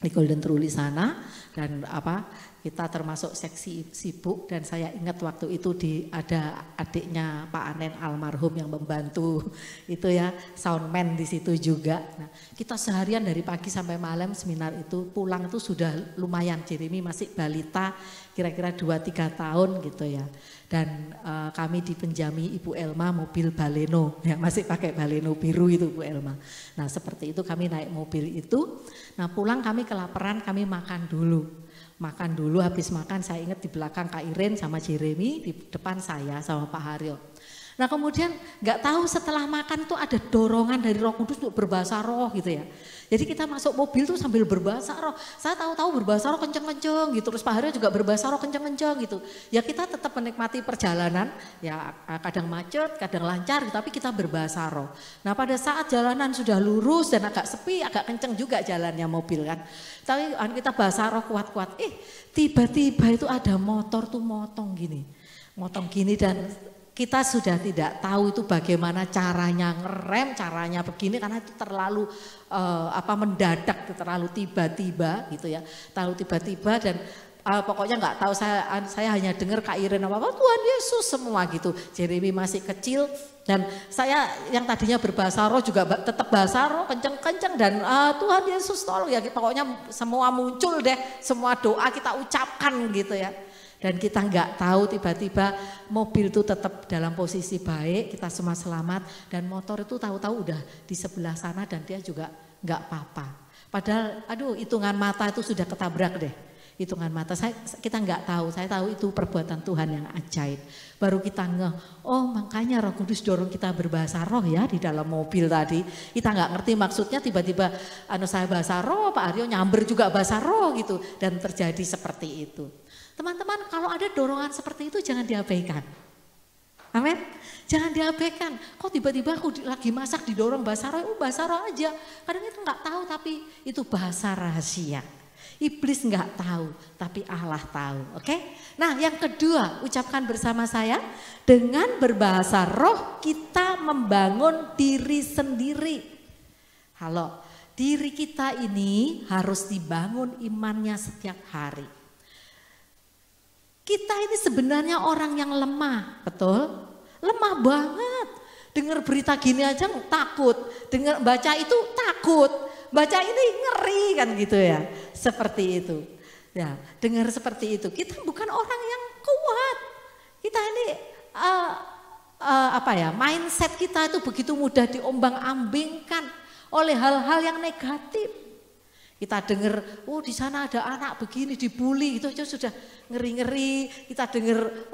Di Golden Trulli sana, dan kita termasuk seksi sibuk, dan saya ingat waktu itu ada adiknya Pak Anen almarhum yang membantu itu ya, soundman di situ juga. Nah, kita seharian dari pagi sampai malam seminar itu, pulang itu sudah lumayan, Jeremy masih balita kira-kira 2-3 tahun gitu ya. Dan kami dipenjami Ibu Elma mobil baleno, ya masih pakai baleno biru itu Bu Elma. Nah seperti itu kami naik mobil itu, nah pulang kami kelaparan, kami makan dulu. Habis makan saya ingat di belakang Kak Iren sama Jeremy, di depan saya sama Pak Haryo. Nah kemudian nggak tahu setelah makan tuh ada dorongan dari Roh Kudus untuk berbahasa roh gitu ya. Jadi kita masuk mobil tuh sambil berbahasa roh. Saya tahu berbahasa roh kenceng-kenceng gitu. Terus Pak Haryo juga berbahasa roh kenceng-kenceng gitu. Ya kita tetap menikmati perjalanan. Ya kadang macet, kadang lancar, tapi kita berbahasa roh. Nah pada saat jalanan sudah lurus dan agak sepi, agak kenceng juga jalannya mobil kan. Tapi kita bahasa roh kuat-kuat. Tiba-tiba itu ada motor tuh motong gini dan kita sudah tidak tahu itu bagaimana caranya ngerem, caranya begini karena itu terlalu mendadak, terlalu tiba-tiba gitu ya, terlalu tiba-tiba dan pokoknya nggak tahu, saya hanya dengar Kak Iren Tuhan Yesus semua gitu. Jeremy masih kecil dan saya yang tadinya berbahasa roh juga tetap bahasa roh kenceng-kenceng dan Tuhan Yesus tolong ya, pokoknya semua muncul deh, semua doa kita ucapkan gitu ya. Dan kita nggak tahu tiba-tiba mobil itu tetap dalam posisi baik, kita semua selamat, dan motor itu tahu-tahu udah di sebelah sana dan dia juga nggak apa-apa. Padahal hitungan mata itu sudah ketabrak deh. Hitungan mata kita nggak tahu, saya tahu itu perbuatan Tuhan yang ajaib. Baru kita makanya Roh Kudus dorong kita berbahasa roh ya di dalam mobil tadi. Kita nggak ngerti maksudnya, tiba-tiba saya bahasa roh, Pak Aryo nyamber juga bahasa roh gitu, dan terjadi seperti itu. Teman-teman, kalau ada dorongan seperti itu jangan diabaikan. Amin. Jangan diabaikan. Kok tiba-tiba aku lagi masak didorong bahasa roh aja. Kadang itu nggak tahu, tapi itu bahasa rahasia. Iblis nggak tahu, tapi Allah tahu. Oke? Nah, yang kedua, ucapkan bersama saya, dengan berbahasa roh kita membangun diri sendiri. Halo, diri kita ini harus dibangun imannya setiap hari. Kita ini sebenarnya orang yang lemah, betul? Lemah banget. Dengar berita gini aja takut, baca itu takut, baca ini ngeri kan gitu ya. Seperti itu. Ya, dengar seperti itu. Kita bukan orang yang kuat. Kita ini mindset kita itu begitu mudah diombang-ambingkan oleh hal-hal yang negatif. Kita dengar, di sana ada anak begini dibully, itu aja sudah ngeri-ngeri. Kita dengar,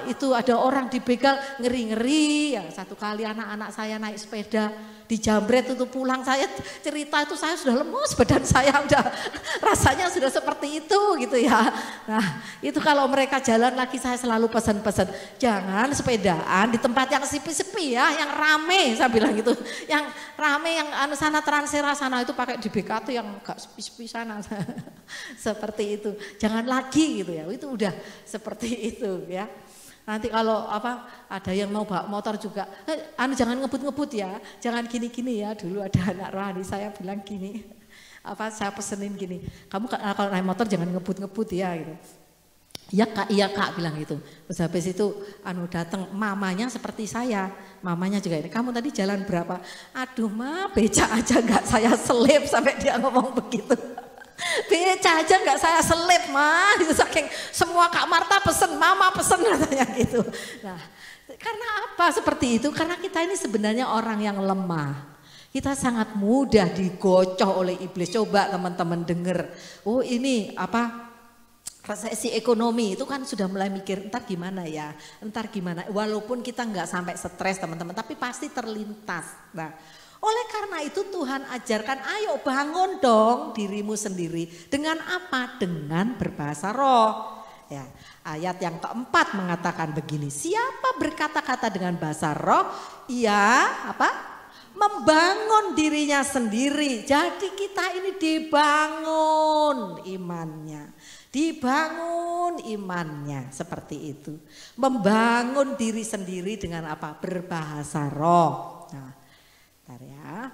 itu ada orang dibegal, ngeri-ngeri. Ya, satu kali anak-anak saya naik sepeda, dijamret itu pulang saya cerita itu saya sudah lemes, badan saya udah rasanya sudah seperti itu gitu ya. Nah itu kalau mereka jalan lagi saya selalu pesan-pesan jangan sepedaan di tempat yang sepi-sepi ya, yang rame saya bilang gitu. Yang rame yang sana Transera sana itu pakai di BKT yang gak sepi-sepi sana. Seperti itu. Jangan lagi gitu ya. Itu udah seperti itu ya. Nanti kalau ada yang mau bawa motor juga, jangan ngebut-ngebut ya, jangan gini-gini ya. Dulu ada anak rohani saya bilang gini, saya pesenin gini, kamu kalau naik motor jangan ngebut-ngebut ya gitu. Iya kak bilang gitu. Terus habis itu datang mamanya seperti saya, mamanya juga ini, kamu tadi jalan berapa? Aduh ma, becak aja nggak saya selip, sampai dia ngomong begitu. Beca aja nggak saya selip mah, itu saking semua Kak Marta pesen, mama pesen katanya gitu. Nah, karena apa seperti itu? Karena kita ini sebenarnya orang yang lemah. Kita sangat mudah digocoh oleh iblis. Coba teman-teman dengar, oh ini resesi ekonomi itu kan sudah mulai mikir entar gimana ya, entar gimana. Walaupun kita nggak sampai stres teman-teman, tapi pasti terlintas. Nah. Oleh karena itu Tuhan ajarkan ayo bangun dong dirimu sendiri. Dengan apa? Dengan berbahasa roh. Ya, ayat yang keempat mengatakan begini. Siapa berkata-kata dengan bahasa roh? Ia membangun dirinya sendiri. Jadi kita ini dibangun imannya. Dibangun imannya seperti itu. Membangun diri sendiri dengan apa? Berbahasa roh. Nah. Ya.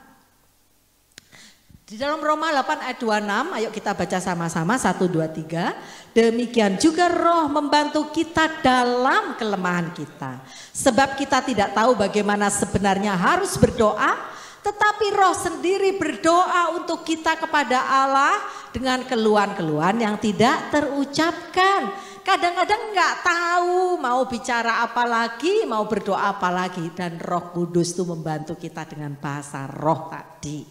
Di dalam Roma 8 ayat 26, ayo kita baca sama-sama 1, 2, 3. Demikian juga roh membantu kita dalam kelemahan kita. Sebab kita tidak tahu bagaimana sebenarnya harus berdoa, tetapi roh sendiri berdoa untuk kita kepada Allah dengan keluhan-keluhan yang tidak terucapkan. Kadang-kadang nggak tahu mau bicara apa lagi, mau berdoa apa lagi. Dan Roh Kudus itu membantu kita dengan bahasa roh tadi.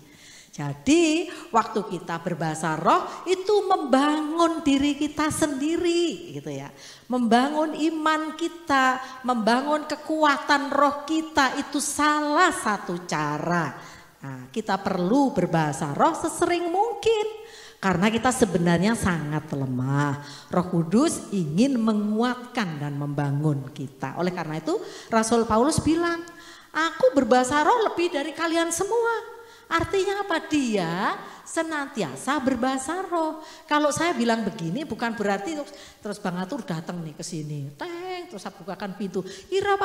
Jadi waktu kita berbahasa roh itu membangun diri kita sendiri gitu ya. Membangun iman kita, membangun kekuatan roh kita itu salah satu cara. Nah, kita perlu berbahasa roh sesering mungkin. Karena kita sebenarnya sangat lemah. Roh Kudus ingin menguatkan dan membangun kita. Oleh karena itu Rasul Paulus bilang, aku berbahasa roh lebih dari kalian semua. Artinya apa? Dia senantiasa berbahasa roh. Kalau saya bilang begini bukan berarti terus Bang Atur datang nih ke sini. Terus saya bukakan pintu. Kira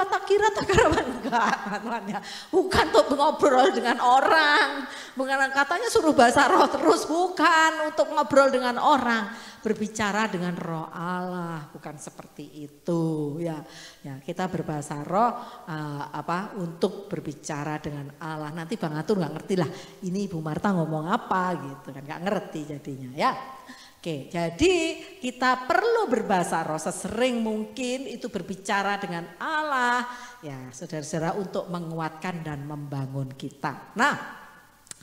enggak. Bukan untuk ngobrol dengan orang. Bukan katanya suruh bahasa roh terus. Bukan untuk ngobrol dengan orang. Berbicara dengan roh Allah. Bukan seperti itu ya. Kita berbahasa roh untuk berbicara dengan Allah. Nanti Bang Atur nggak ngerti lah. Ini Ibu Marta ngomong apa gitu kan. Nggak ngerti jadinya ya. Oke, jadi kita perlu berbahasa roh sesering mungkin itu berbicara dengan Allah ya saudara-saudara untuk menguatkan dan membangun kita. Nah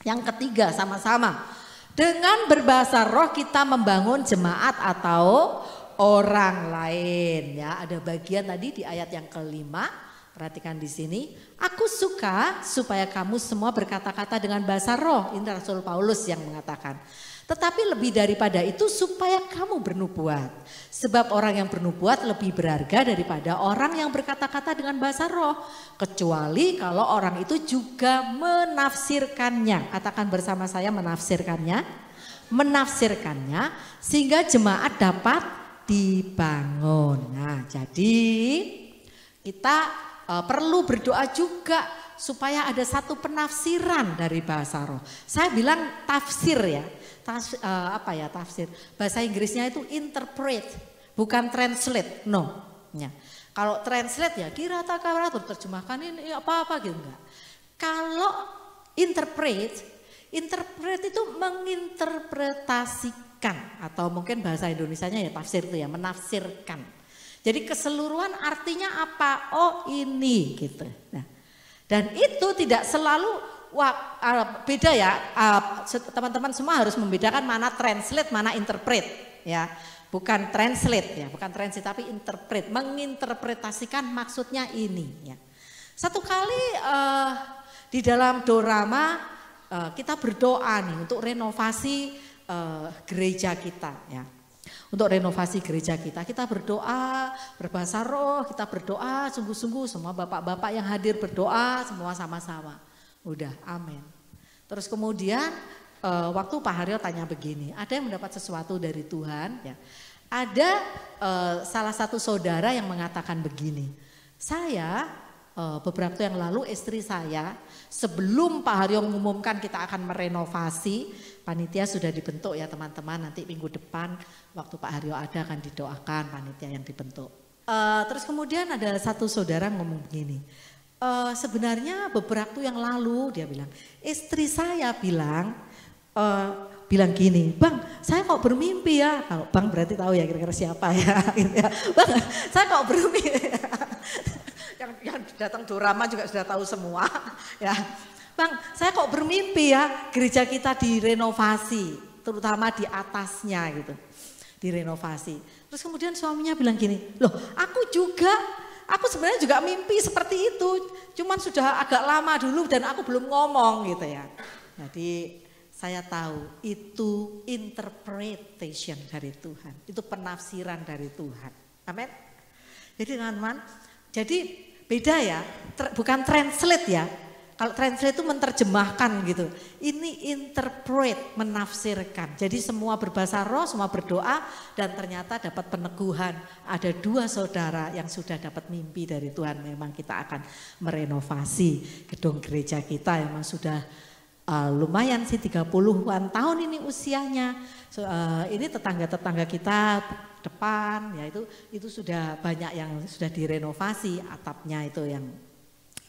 yang ketiga sama-sama dengan berbahasa roh kita membangun jemaat atau orang lain ya. Ada bagian tadi di ayat yang kelima, perhatikan di sini. Aku suka supaya kamu semua berkata-kata dengan bahasa roh. Ini Rasul Paulus yang mengatakan. Tetapi lebih daripada itu supaya kamu bernubuat. Sebab orang yang bernubuat lebih berharga daripada orang yang berkata-kata dengan bahasa roh. Kecuali kalau orang itu juga menafsirkannya. Katakan bersama saya menafsirkannya. Menafsirkannya sehingga jemaat dapat dibangun. Nah jadi kita perlu berdoa juga supaya ada satu penafsiran dari bahasa roh. Saya bilang tafsir ya. Tafsir. Bahasa Inggrisnya itu interpret, bukan translate. No. Ya. Kalau translate ya kira terjemahkan ini apa-apa gitu enggak. Kalau interpret itu menginterpretasikan atau mungkin bahasa Indonesianya ya tafsir itu ya, menafsirkan. Jadi keseluruhan artinya apa? Oh ini gitu. Nah, dan itu tidak selalu beda ya, teman-teman semua harus membedakan mana translate, mana interpret ya. Bukan translate ya, bukan translate tapi interpret, menginterpretasikan maksudnya ini ya. Satu kali di dalam dorama kita berdoa nih untuk renovasi gereja kita ya. Untuk renovasi gereja kita berdoa berbahasa roh, kita berdoa sungguh-sungguh, semua bapak-bapak yang hadir berdoa semua sama-sama. Udah, amin. Terus kemudian waktu Pak Haryo tanya begini, ada yang mendapat sesuatu dari Tuhan ya. Ada salah satu saudara yang mengatakan begini, saya beberapa waktu yang lalu istri saya sebelum Pak Haryo mengumumkan kita akan merenovasi, panitia sudah dibentuk ya teman-teman, nanti minggu depan waktu Pak Haryo ada akan didoakan panitia yang dibentuk. Terus kemudian ada satu saudara ngomong begini, sebenarnya beberapa waktu yang lalu dia bilang, istri saya bilang gini, Bang saya kok bermimpi ya, kalau Bang berarti tahu ya kira-kira siapa ya, Bang saya kok bermimpi yang datang dorama juga sudah tahu semua ya. Bang saya kok bermimpi ya gereja kita direnovasi, terutama di atasnya gitu, direnovasi. Terus kemudian suaminya bilang gini, loh aku sebenarnya juga mimpi seperti itu, cuman sudah agak lama dulu dan aku belum ngomong gitu ya. Jadi saya tahu itu interpretation dari Tuhan, itu penafsiran dari Tuhan. Amin. Jadi teman-teman, jadi beda ya, bukan translate ya. Kalau translate itu menerjemahkan gitu. Ini interpret, menafsirkan. Jadi semua berbahasa roh, semua berdoa dan ternyata dapat peneguhan. Ada 2 saudara yang sudah dapat mimpi dari Tuhan. Memang kita akan merenovasi gedung gereja kita, memang sudah lumayan sih 30-an tahun ini usianya. Ini tetangga-tetangga kita depan ya itu sudah banyak yang sudah direnovasi, atapnya itu yang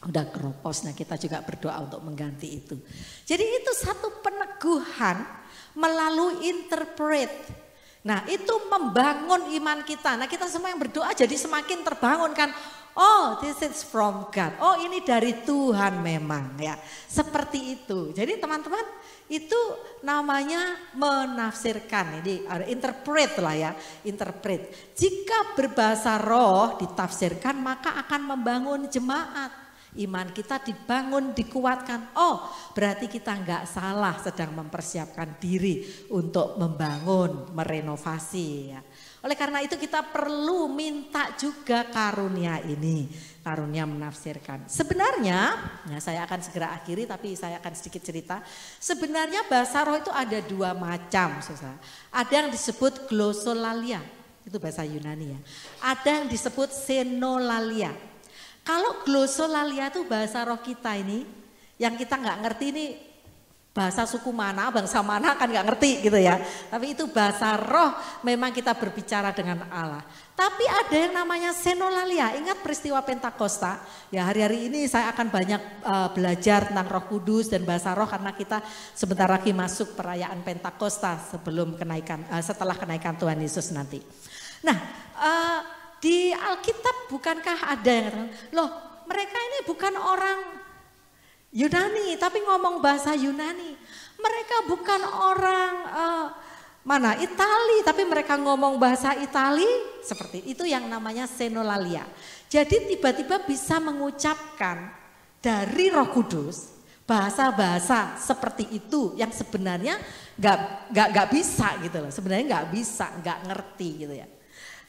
udah keropos. Nah kita juga berdoa untuk mengganti itu. Jadi itu satu peneguhan melalui interpret. Nah itu membangun iman kita. Nah kita semua yang berdoa jadi semakin terbangun kan. Oh this is from God. Oh ini dari Tuhan memang ya. Seperti itu. Jadi teman-teman itu namanya menafsirkan. Ini interpret lah ya. Interpret. Jika berbahasa roh ditafsirkan maka akan membangun jemaat. Iman kita dibangun, dikuatkan. Oh berarti kita nggak salah sedang mempersiapkan diri untuk membangun, merenovasi ya. Oleh karena itu kita perlu minta juga karunia ini, karunia menafsirkan. Sebenarnya, ya saya akan segera akhiri tapi saya akan sedikit cerita. Sebenarnya bahasa roh itu ada 2 macam, saudara. Ada yang disebut glossolalia, itu bahasa Yunani ya. Ada yang disebut senolalia. Kalau glossolalia itu bahasa roh kita ini, yang kita nggak ngerti ini bahasa suku mana, bangsa mana kan nggak ngerti gitu ya. Tapi itu bahasa roh, memang kita berbicara dengan Allah. Tapi ada yang namanya senolalia. Ingat peristiwa Pentakosta? Ya hari-hari ini saya akan banyak belajar tentang Roh Kudus dan bahasa roh karena kita sebentar lagi masuk perayaan Pentakosta sebelum setelah kenaikan Tuhan Yesus nanti. Nah di Alkitab bukankah ada yang katakan, loh mereka ini bukan orang Yunani tapi ngomong bahasa Yunani. Mereka bukan orang Itali tapi mereka ngomong bahasa Itali. Seperti itu yang namanya senolalia. Jadi tiba-tiba bisa mengucapkan dari Roh Kudus bahasa-bahasa seperti itu yang sebenarnya nggak bisa gitu loh. Sebenarnya nggak bisa, nggak ngerti gitu ya.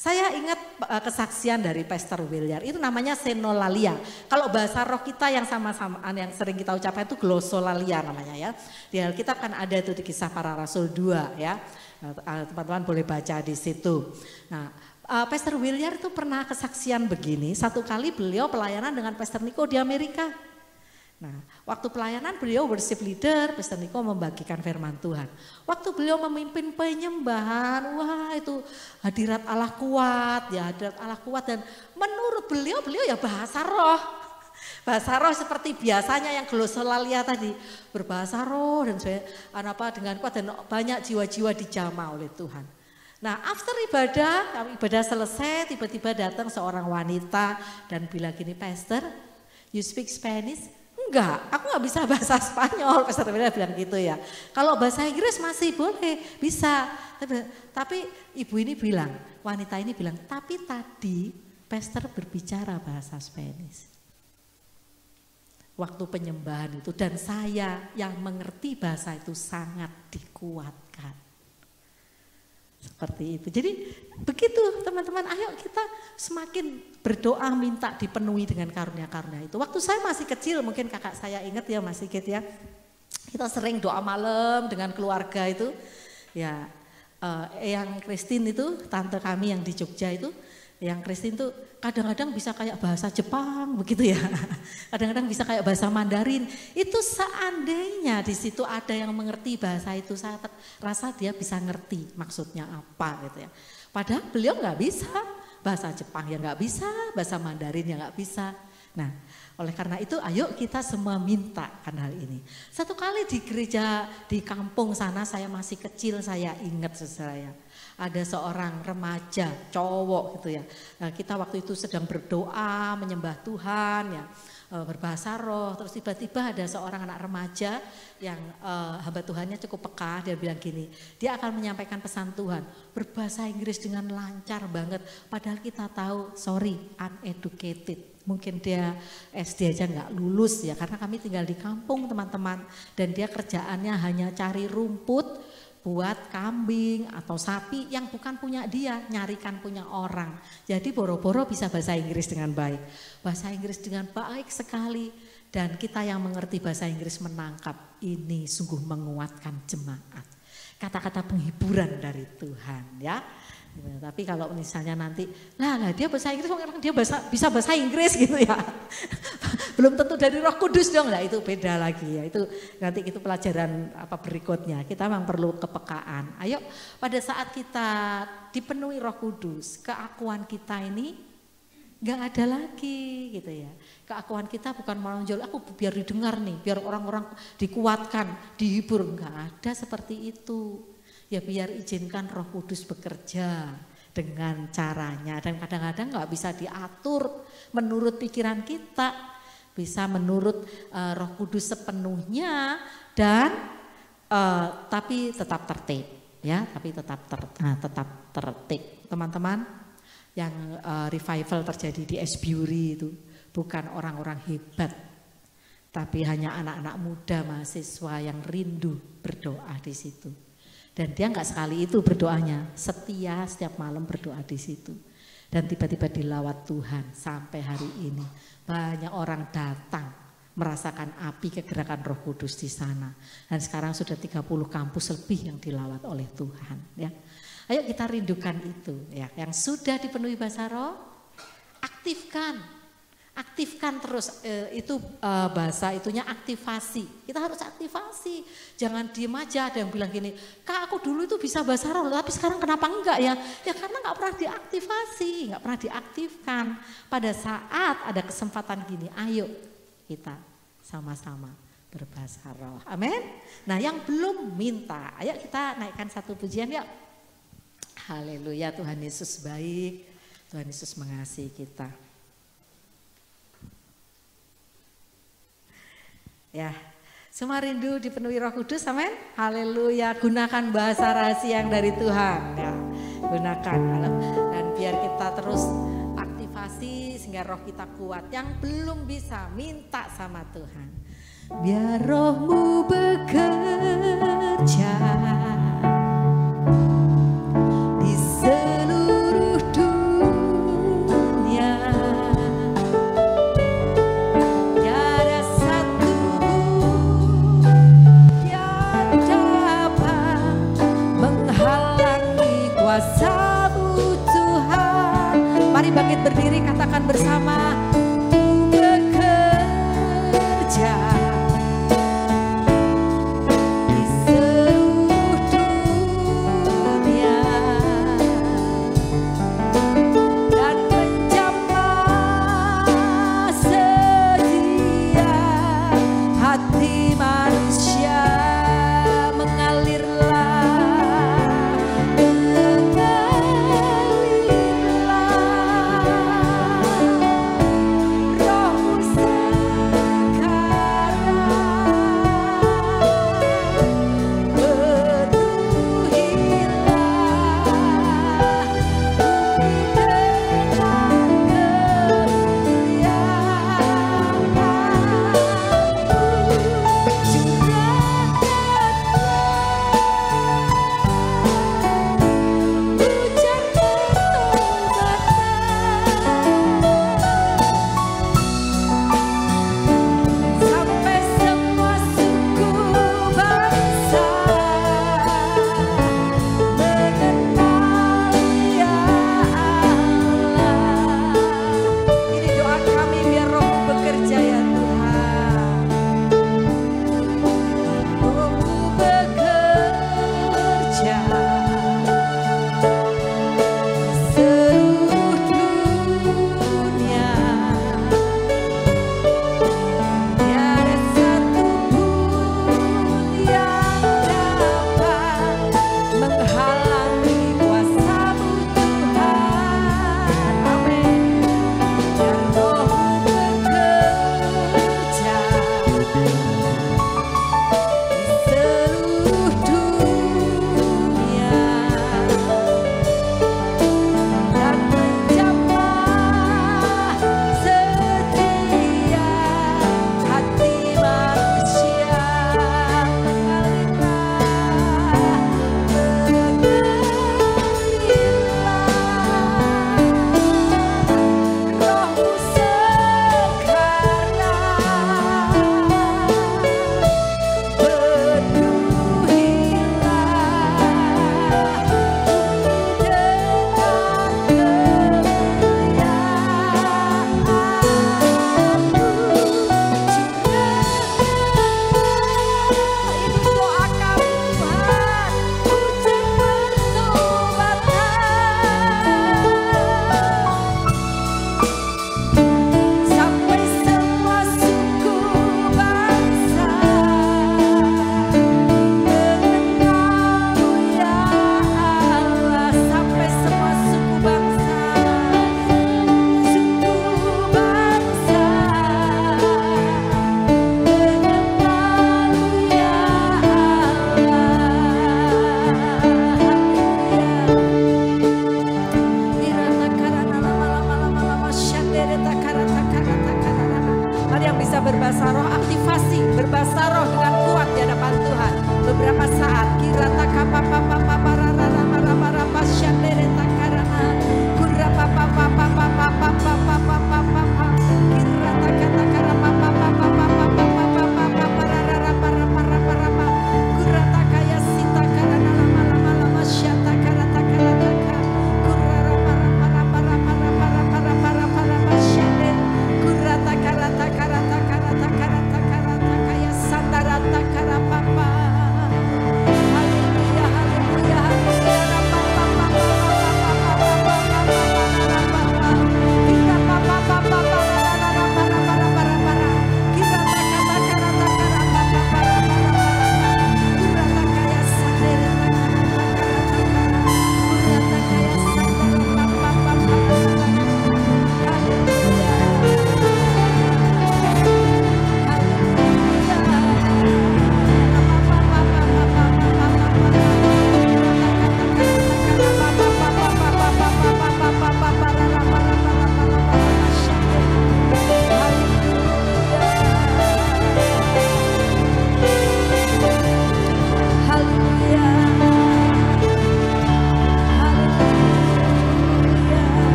Saya ingat kesaksian dari Pastor William, itu namanya senolalia. Kalau bahasa roh kita yang sama-sama yang sering kita ucapkan itu glossolalia namanya ya. Di Alkitab kan ada itu di Kisah Para Rasul 2 ya. Teman-teman boleh baca di situ. Nah, Pastor William itu pernah kesaksian begini, satu kali beliau pelayanan dengan Pastor Niko di Amerika. Nah, waktu pelayanan beliau worship leader, Pastor Niko membagikan firman Tuhan. Waktu beliau memimpin penyembahan, wah itu hadirat Allah kuat, ya hadirat Allah kuat dan menurut beliau ya bahasa roh. Bahasa roh seperti biasanya yang glossolalia tadi, berbahasa roh dan saya dengan kuat dan banyak jiwa-jiwa dijamah oleh Tuhan. Nah, after ibadah selesai, tiba-tiba datang seorang wanita dan bilang gini, Pastor, you speak Spanish? Enggak, aku nggak bisa bahasa Spanyol, Pastor William bilang gitu ya. Kalau bahasa Inggris masih boleh, bisa. Tapi ibu ini bilang, wanita ini bilang, tapi tadi Pastor berbicara bahasa Spanish. waktu penyembahan itu, dan saya yang mengerti bahasa itu sangat dikuatkan. Seperti itu. Jadi begitu teman-teman, ayo kita semakin berdoa minta dipenuhi dengan karunia-karunia itu. Waktu saya masih kecil, mungkin kakak saya ingat ya, masih gitu ya, kita sering doa malam dengan keluarga itu. Ya, Eyang Christine itu, tante kami yang di Jogja itu, yang Christine tuh kadang-kadang bisa kayak bahasa Jepang begitu ya, kadang-kadang bisa kayak bahasa Mandarin. Itu seandainya di situ ada yang mengerti bahasa itu, saya rasa dia bisa ngerti maksudnya apa gitu ya. Padahal beliau nggak bisa, bahasa Jepang ya nggak bisa, bahasa Mandarin ya nggak bisa. Nah, oleh karena itu ayo kita semua minta kan hal ini. Satu kali di gereja di kampung sana, saya masih kecil, saya ingat saya. Ada seorang remaja cowok gitu ya. Nah, kita waktu itu sedang berdoa menyembah Tuhan ya, berbahasa roh. Terus tiba-tiba ada seorang anak remaja yang hamba Tuhannya cukup peka. Dia bilang gini, dia akan menyampaikan pesan Tuhan berbahasa Inggris dengan lancar banget. Padahal kita tahu, sorry, uneducated. Mungkin dia SD aja nggak lulus ya, karena kami tinggal di kampung teman-teman. Dan dia kerjaannya hanya cari rumput buat kambing atau sapi yang bukan punya dia, nyarikan punya orang. Jadi boro-boro bisa bahasa Inggris dengan baik. Bahasa Inggris dengan baik sekali. Dan kita yang mengerti bahasa Inggris menangkap, ini sungguh menguatkan jemaat. Kata-kata penghiburan dari Tuhan ya. Tapi kalau misalnya nanti, lah dia bahasa Inggris, dia bisa bahasa Inggris gitu ya. Belum tentu dari Roh Kudus dong, lah itu beda lagi ya. Itu nanti itu pelajaran berikutnya. Kita memang perlu kepekaan. Ayo pada saat kita dipenuhi Roh Kudus, keakuan kita ini nggak ada lagi gitu ya. Keakuan kita bukan menonjol, aku biar didengar nih, biar orang-orang dikuatkan, dihibur, nggak ada seperti itu. Ya biar izinkan Roh Kudus bekerja dengan caranya, dan kadang-kadang nggak bisa diatur menurut pikiran kita, bisa menurut Roh Kudus sepenuhnya, dan tapi tetap tertib ya, tapi tetap tertib. Teman-teman, yang revival terjadi di Esburi itu bukan orang-orang hebat, tapi hanya anak-anak muda mahasiswa yang rindu berdoa di situ. Dan dia nggak sekali itu berdoanya, setia setiap malam berdoa di situ. Dan tiba-tiba dilawat Tuhan sampai hari ini. Banyak orang datang merasakan api kegerakan Roh Kudus di sana. Dan sekarang sudah 30 kampus lebih yang dilawat oleh Tuhan. Ya, ayo kita rindukan itu. Ya, yang sudah dipenuhi bahasa Roh, aktifkan terus, itu bahasa itunya aktivasi. Kita harus aktivasi, jangan diem aja. Ada yang bilang gini, Kak aku dulu itu bisa bahasa roh, tapi sekarang kenapa enggak ya? Ya karena enggak pernah diaktifasi, enggak pernah diaktifkan. Pada saat ada kesempatan gini, ayo kita sama-sama berbahasa roh. Amin. Nah yang belum minta, ayo kita naikkan satu pujian yuk. Haleluya, Tuhan Yesus baik, Tuhan Yesus mengasihi kita. Ya, semua rindu dipenuhi Roh Kudus, amin. Haleluya, gunakan bahasa rahasia yang dari Tuhan ya. Gunakan, dan biar kita terus aktivasi sehingga roh kita kuat. Yang belum bisa, minta sama Tuhan. Biar rohmu bekerja di seluruh dunia. Tiada satu yang dapat menghalangi kuasa-Mu Tuhan. Mari bangkit berdiri, katakan bersama. Bekerja di seluruh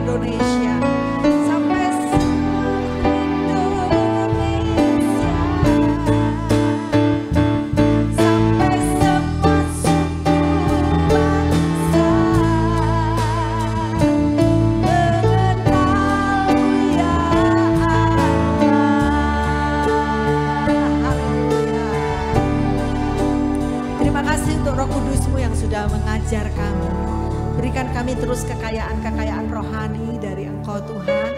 Indonesia. Sampai mengajar kami, berikan kami terus kekayaan-kekayaan rohani dari Engkau Tuhan,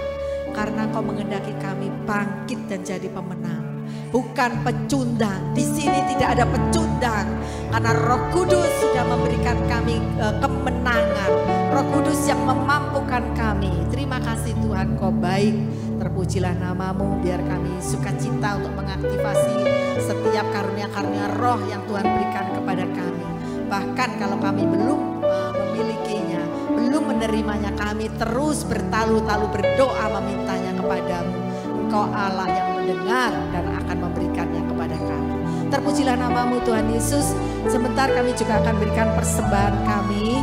karena Engkau mengendaki kami bangkit dan jadi pemenang, bukan pecundang. Di sini tidak ada pecundang, karena Roh Kudus sudah memberikan kami kemenangan. Roh Kudus yang memampukan kami. Terima kasih Tuhan, Kau baik. Terpujilah namamu, biar kami sukacita untuk mengaktifasi setiap karunia-karunia roh yang Tuhan berikan kepada kami. Bahkan kalau kami belum memilikinya, belum menerimanya, kami terus bertalu-talu berdoa memintanya kepadamu. Engkau Allah yang mendengar dan akan memberikannya kepada kami. Terpujilah namamu Tuhan Yesus. Sebentar kami juga akan berikan persembahan kami.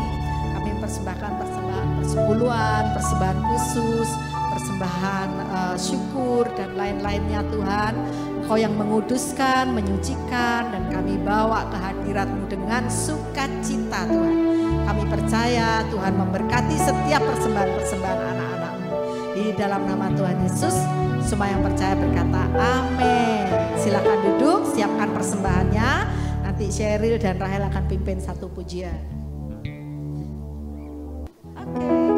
Kami persembahkan persembahan persepuluhan, persembahan khusus, persembahan syukur dan lain-lainnya Tuhan. Engkau yang menguduskan, menyucikan, dan kami bawa ke hadirat-Mu dengan sukacita Tuhan. Kami percaya Tuhan memberkati setiap persembahan-persembahan anak-anak-Mu. Di dalam nama Tuhan Yesus, semua yang percaya berkata amin. Silakan duduk, siapkan persembahannya. Nanti Sheryl dan Rahel akan pimpin satu pujian. Oke.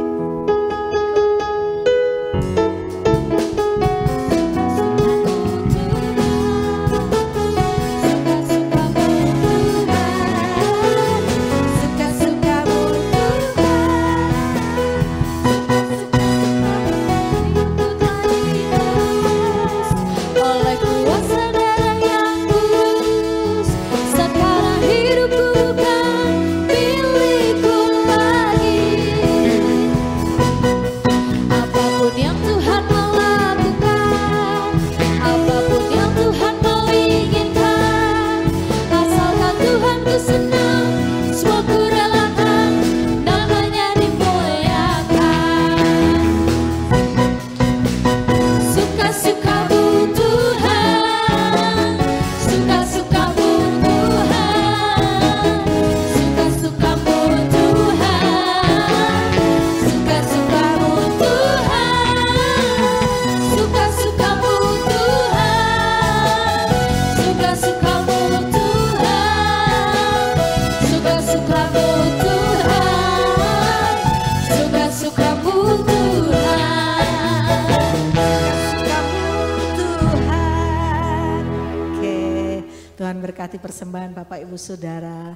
Berkati persembahan Bapak Ibu Saudara.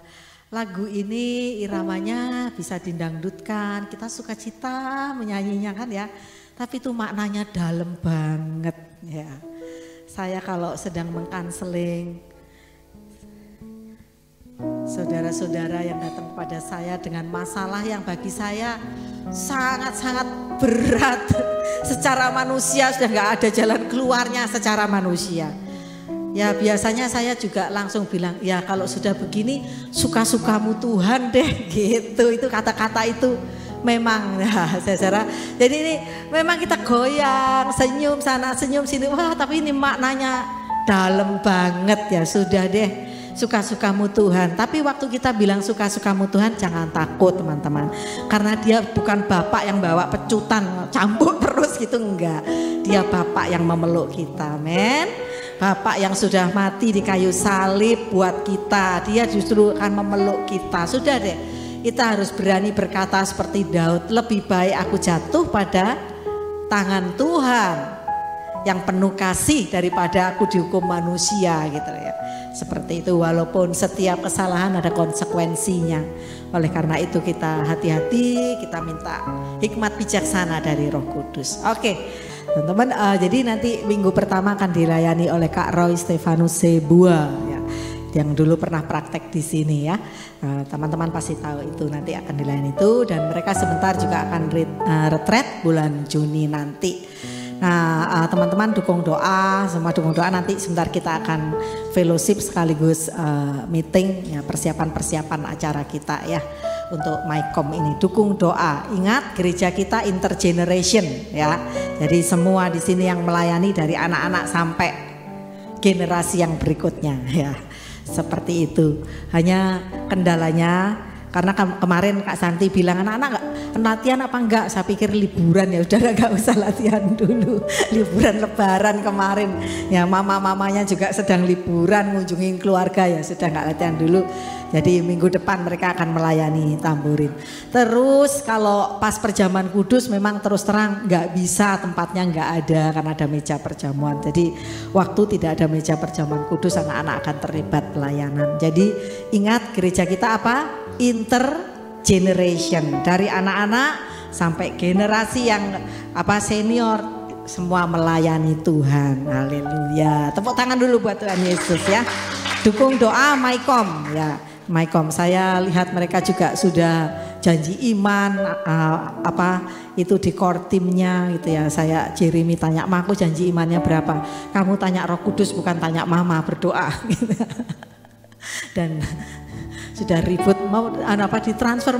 Lagu ini iramanya bisa didangdutkan, kita sukacita menyanyinya kan ya. Tapi itu maknanya dalam banget ya. Saya kalau sedang mengkanseling saudara-saudara yang datang kepada saya dengan masalah yang bagi saya sangat-sangat berat. Secara manusia sudah gak ada jalan keluarnya secara manusia. Ya biasanya saya juga langsung bilang, ya kalau sudah begini suka-sukamu Tuhan deh gitu. Itu kata-kata itu memang ya saudara. Jadi ini memang kita goyang, senyum sana, senyum sini. Wah tapi ini maknanya dalam banget ya, sudah deh suka-sukamu Tuhan. Tapi waktu kita bilang suka-sukamu Tuhan jangan takut teman-teman. Karena dia bukan Bapak yang bawa pecutan, cambuk terus gitu, enggak. Dia Bapak yang memeluk kita, amin. Bapak yang sudah mati di kayu salib buat kita, dia justru akan memeluk kita. Sudah deh, kita harus berani berkata seperti Daud, lebih baik aku jatuh pada tangan Tuhan yang penuh kasih daripada aku dihukum manusia gitu ya. Seperti itu, walaupun setiap kesalahan ada konsekuensinya. Oleh karena itu kita hati-hati, kita minta hikmat bijaksana dari Roh Kudus. Oke. Teman-teman, jadi nanti minggu pertama akan dilayani oleh Kak Roy Stefanus Sebua ya, yang dulu pernah praktek di sini ya. Teman-teman pasti tahu itu nanti akan dilayani itu, dan mereka sebentar juga akan retreat bulan Juni nanti. Nah teman-teman dukung doa, semua dukung doa, nanti sebentar kita akan fellowship sekaligus meeting ya, persiapan-persiapan acara kita ya. untuk MyCom ini. Dukung doa. Ingat gereja kita intergeneration ya. Jadi semua di sini yang melayani dari anak-anak sampai generasi yang berikutnya ya. Seperti itu. Hanya kendalanya karena kemarin Kak Santi bilang anak-anak latihan apa enggak? Saya pikir liburan ya udah enggak usah latihan dulu. Liburan lebaran kemarin ya, mama-mamanya juga sedang liburan ngunjungin keluarga ya, sudah enggak latihan dulu. Jadi minggu depan mereka akan melayani tamburin. Terus kalau pas perjamuan kudus memang terus terang enggak bisa, tempatnya enggak ada karena ada meja perjamuan. Jadi waktu tidak ada meja perjamuan kudus anak-anak akan terlibat pelayanan. Jadi ingat gereja kita apa? Intergeneration, dari anak-anak sampai generasi yang senior, semua melayani Tuhan. Haleluya. Tepuk tangan dulu buat Tuhan Yesus ya. Dukung doa MyCom ya. MyCom, saya lihat mereka juga sudah janji iman itu di core timnya gitu ya. Saya Jeremy tanya, "Ma, aku janji imannya berapa?" "Kamu tanya Roh Kudus, bukan tanya Mama, berdoa." Gitu. Dan sudah ribut mau ditransfer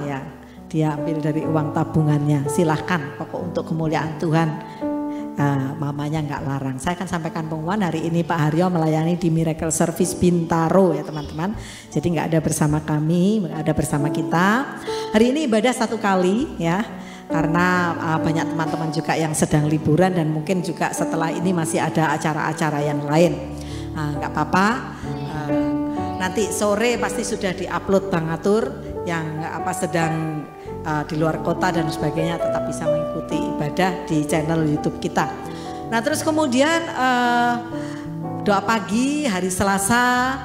ya, dia ambil dari uang tabungannya, silahkan pokok untuk kemuliaan Tuhan. Mamanya nggak larang. Saya akan sampaikan pengumuman hari ini Pak Haryo melayani di Miracle Service Bintaro ya teman-teman. Jadi nggak ada bersama kami, nggak ada bersama kita. Hari ini ibadah 1 kali ya, karena banyak teman-teman juga yang sedang liburan dan mungkin juga setelah ini masih ada acara-acara yang lain. Nggak apa-apa. Nanti sore pasti sudah diupload Bang Atur yang sedang di luar kota dan sebagainya tetap bisa mengikuti ibadah di channel YouTube kita. Nah terus kemudian doa pagi hari Selasa,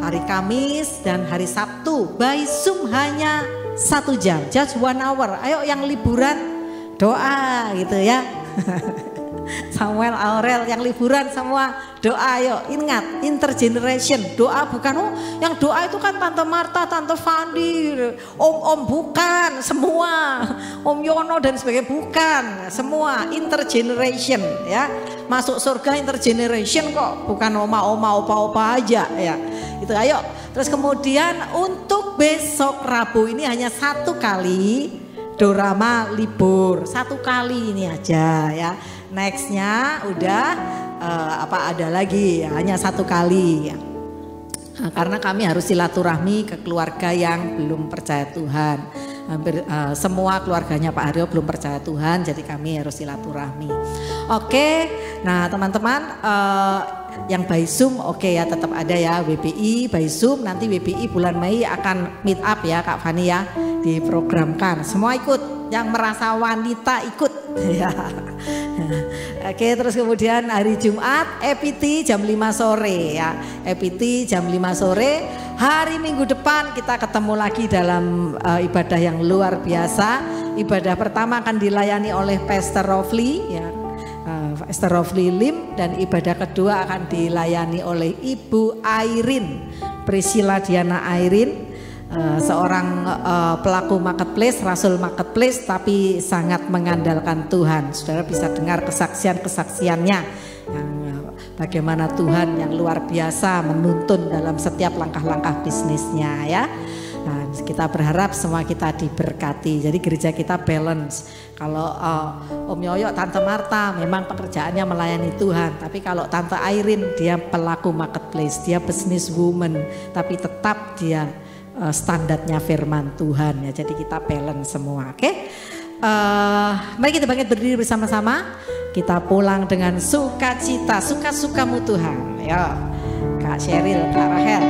hari Kamis dan hari Sabtu by Zoom hanya 1 jam, just 1 hour. Ayo yang liburan doa gitu ya. Samuel, Aurel yang liburan semua doa, yuk ingat intergeneration. Doa bukan yang doa itu kan Tante Marta, Tante Fandi, Om bukan, semua Om Yono dan sebagainya, bukan, semua intergeneration ya. Masuk surga intergeneration kok, bukan oma-oma, opa-opa aja ya. Itu ayo. Terus kemudian untuk besok Rabu ini hanya 1 kali dorama libur, 1 kali ini aja ya. Nextnya udah ada lagi ya, hanya 1 kali ya. Karena kami harus silaturahmi ke keluarga yang belum percaya Tuhan. Hampir semua keluarganya Pak Haryo belum percaya Tuhan, jadi kami harus silaturahmi. Oke, nah teman-teman yang by Zoom oke ya, tetap ada ya WBI by Zoom. Nanti WBI bulan Mei akan meet up ya Kak Fani ya, diprogramkan. Semua ikut, yang merasa wanita ikut ya. Oke, terus kemudian hari Jumat EPT jam 5 sore ya. EPT jam 5 sore. Hari Minggu depan kita ketemu lagi dalam ibadah yang luar biasa. Ibadah pertama akan dilayani oleh Pastor Rofli ya, Pastor Rofli Lim, dan ibadah kedua akan dilayani oleh Ibu Airin, Priscilla Diana Airin, seorang pelaku marketplace, rasul marketplace, tapi sangat mengandalkan Tuhan. Saudara bisa dengar kesaksian-kesaksiannya, bagaimana Tuhan yang luar biasa menuntun dalam setiap langkah-langkah bisnisnya ya. Nah, kita berharap semua kita diberkati. Jadi gereja kita balance. Kalau Om Yoyo, Tante Marta memang pekerjaannya melayani Tuhan, tapi kalau Tante Airin dia pelaku marketplace, dia business woman, tapi tetap dia standarnya firman Tuhan ya. Jadi kita balance semua, oke? Mari kita bangkit berdiri bersama-sama. Kita pulang dengan sukacita, suka-sukamu Tuhan. Ya, Kak Sheryl, Kak Rahel.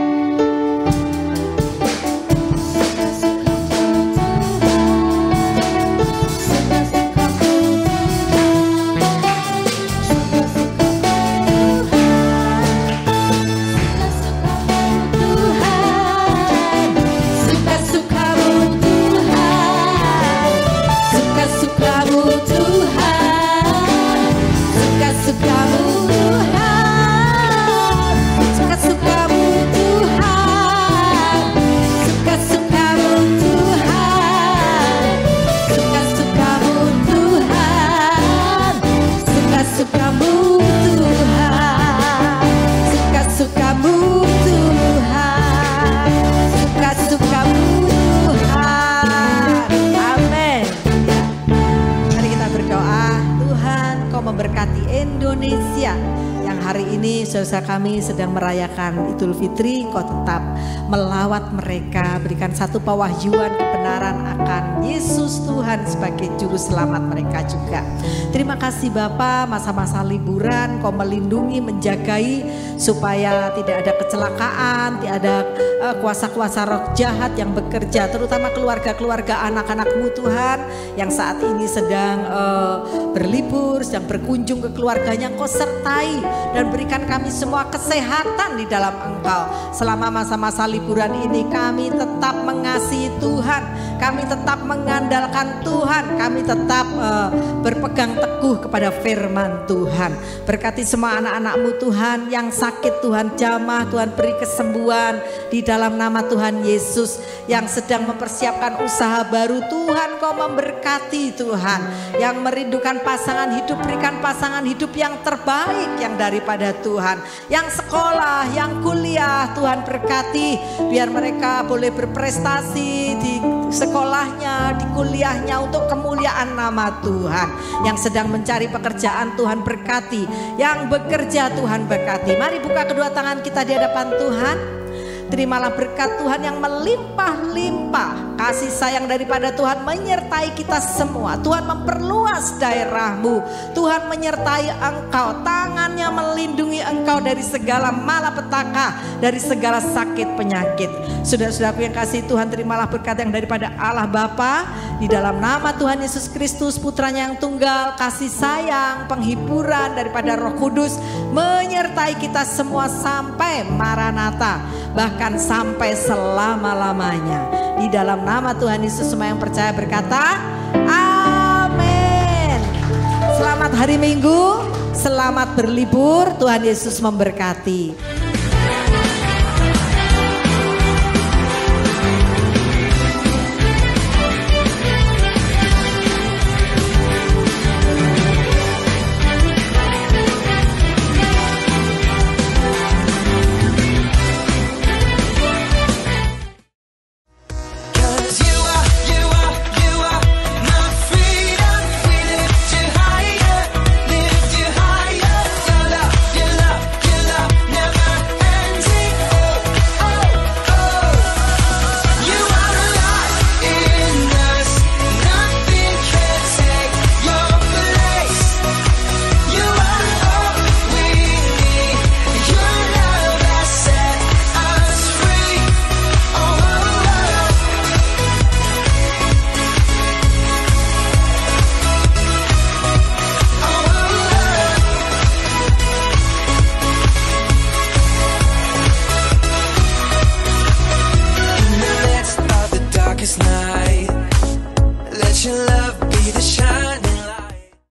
Suka-sukamu Tuhan, ini saudara kami sedang merayakan Idul Fitri, Engkau tetap melawat mereka, berikan satu pewahyuan kebenaran akan Yesus Tuhan sebagai juru selamat mereka juga. Terima kasih Bapa, masa-masa liburan Kau melindungi, menjagai supaya tidak ada kecelakaan, tidak ada kuasa-kuasa roh jahat yang bekerja, terutama keluarga-keluarga anak-anak-Mu Tuhan yang saat ini sedang berlibur, sedang berkunjung ke keluarganya. Engkau sertai dan berikan kami semua kesehatan di dalam Engkau. Selama masa-masa liburan ini kami tetap mengasihi Tuhan, kami tetap mengandalkan Tuhan, kami tetap berpegang teguh kepada firman Tuhan. Berkati semua anak-anak-Mu Tuhan yang sakit, Tuhan jamah, Tuhan beri kesembuhan di dalam nama Tuhan Yesus. Yang sedang mempersiapkan usaha baru, Tuhan Kau memberkati Tuhan. Yang merindukan pasangan hidup, berikan pasangan hidup yang terbaik yang daripada Tuhan. Yang sekolah, yang kuliah, Tuhan berkati, biar mereka boleh berprestasi di sekolahnya, di kuliahnya untuk kemuliaan nama Tuhan. Yang sedang mencari pekerjaan, Tuhan berkati. Yang bekerja, Tuhan berkati. Mari buka kedua tangan kita di hadapan Tuhan. Terimalah berkat Tuhan yang melimpah-limpah. Kasih sayang daripada Tuhan menyertai kita semua. Tuhan memperluas daerah-Mu. Tuhan menyertai Engkau. Tangannya melindungi Engkau dari segala malapetaka, dari segala sakit penyakit. Saudara-saudaraku yang kasih Tuhan, terimalah berkat yang daripada Allah Bapa, di dalam nama Tuhan Yesus Kristus, Putranya yang tunggal, kasih sayang, penghiburan daripada Roh Kudus menyertai kita semua sampai Maranatha, bahkan sampai selama-lamanya. Di dalam nama Tuhan Yesus, semua yang percaya berkata amin. Selamat hari Minggu, selamat berlibur, Tuhan Yesus memberkati. Night, let your love be the shine.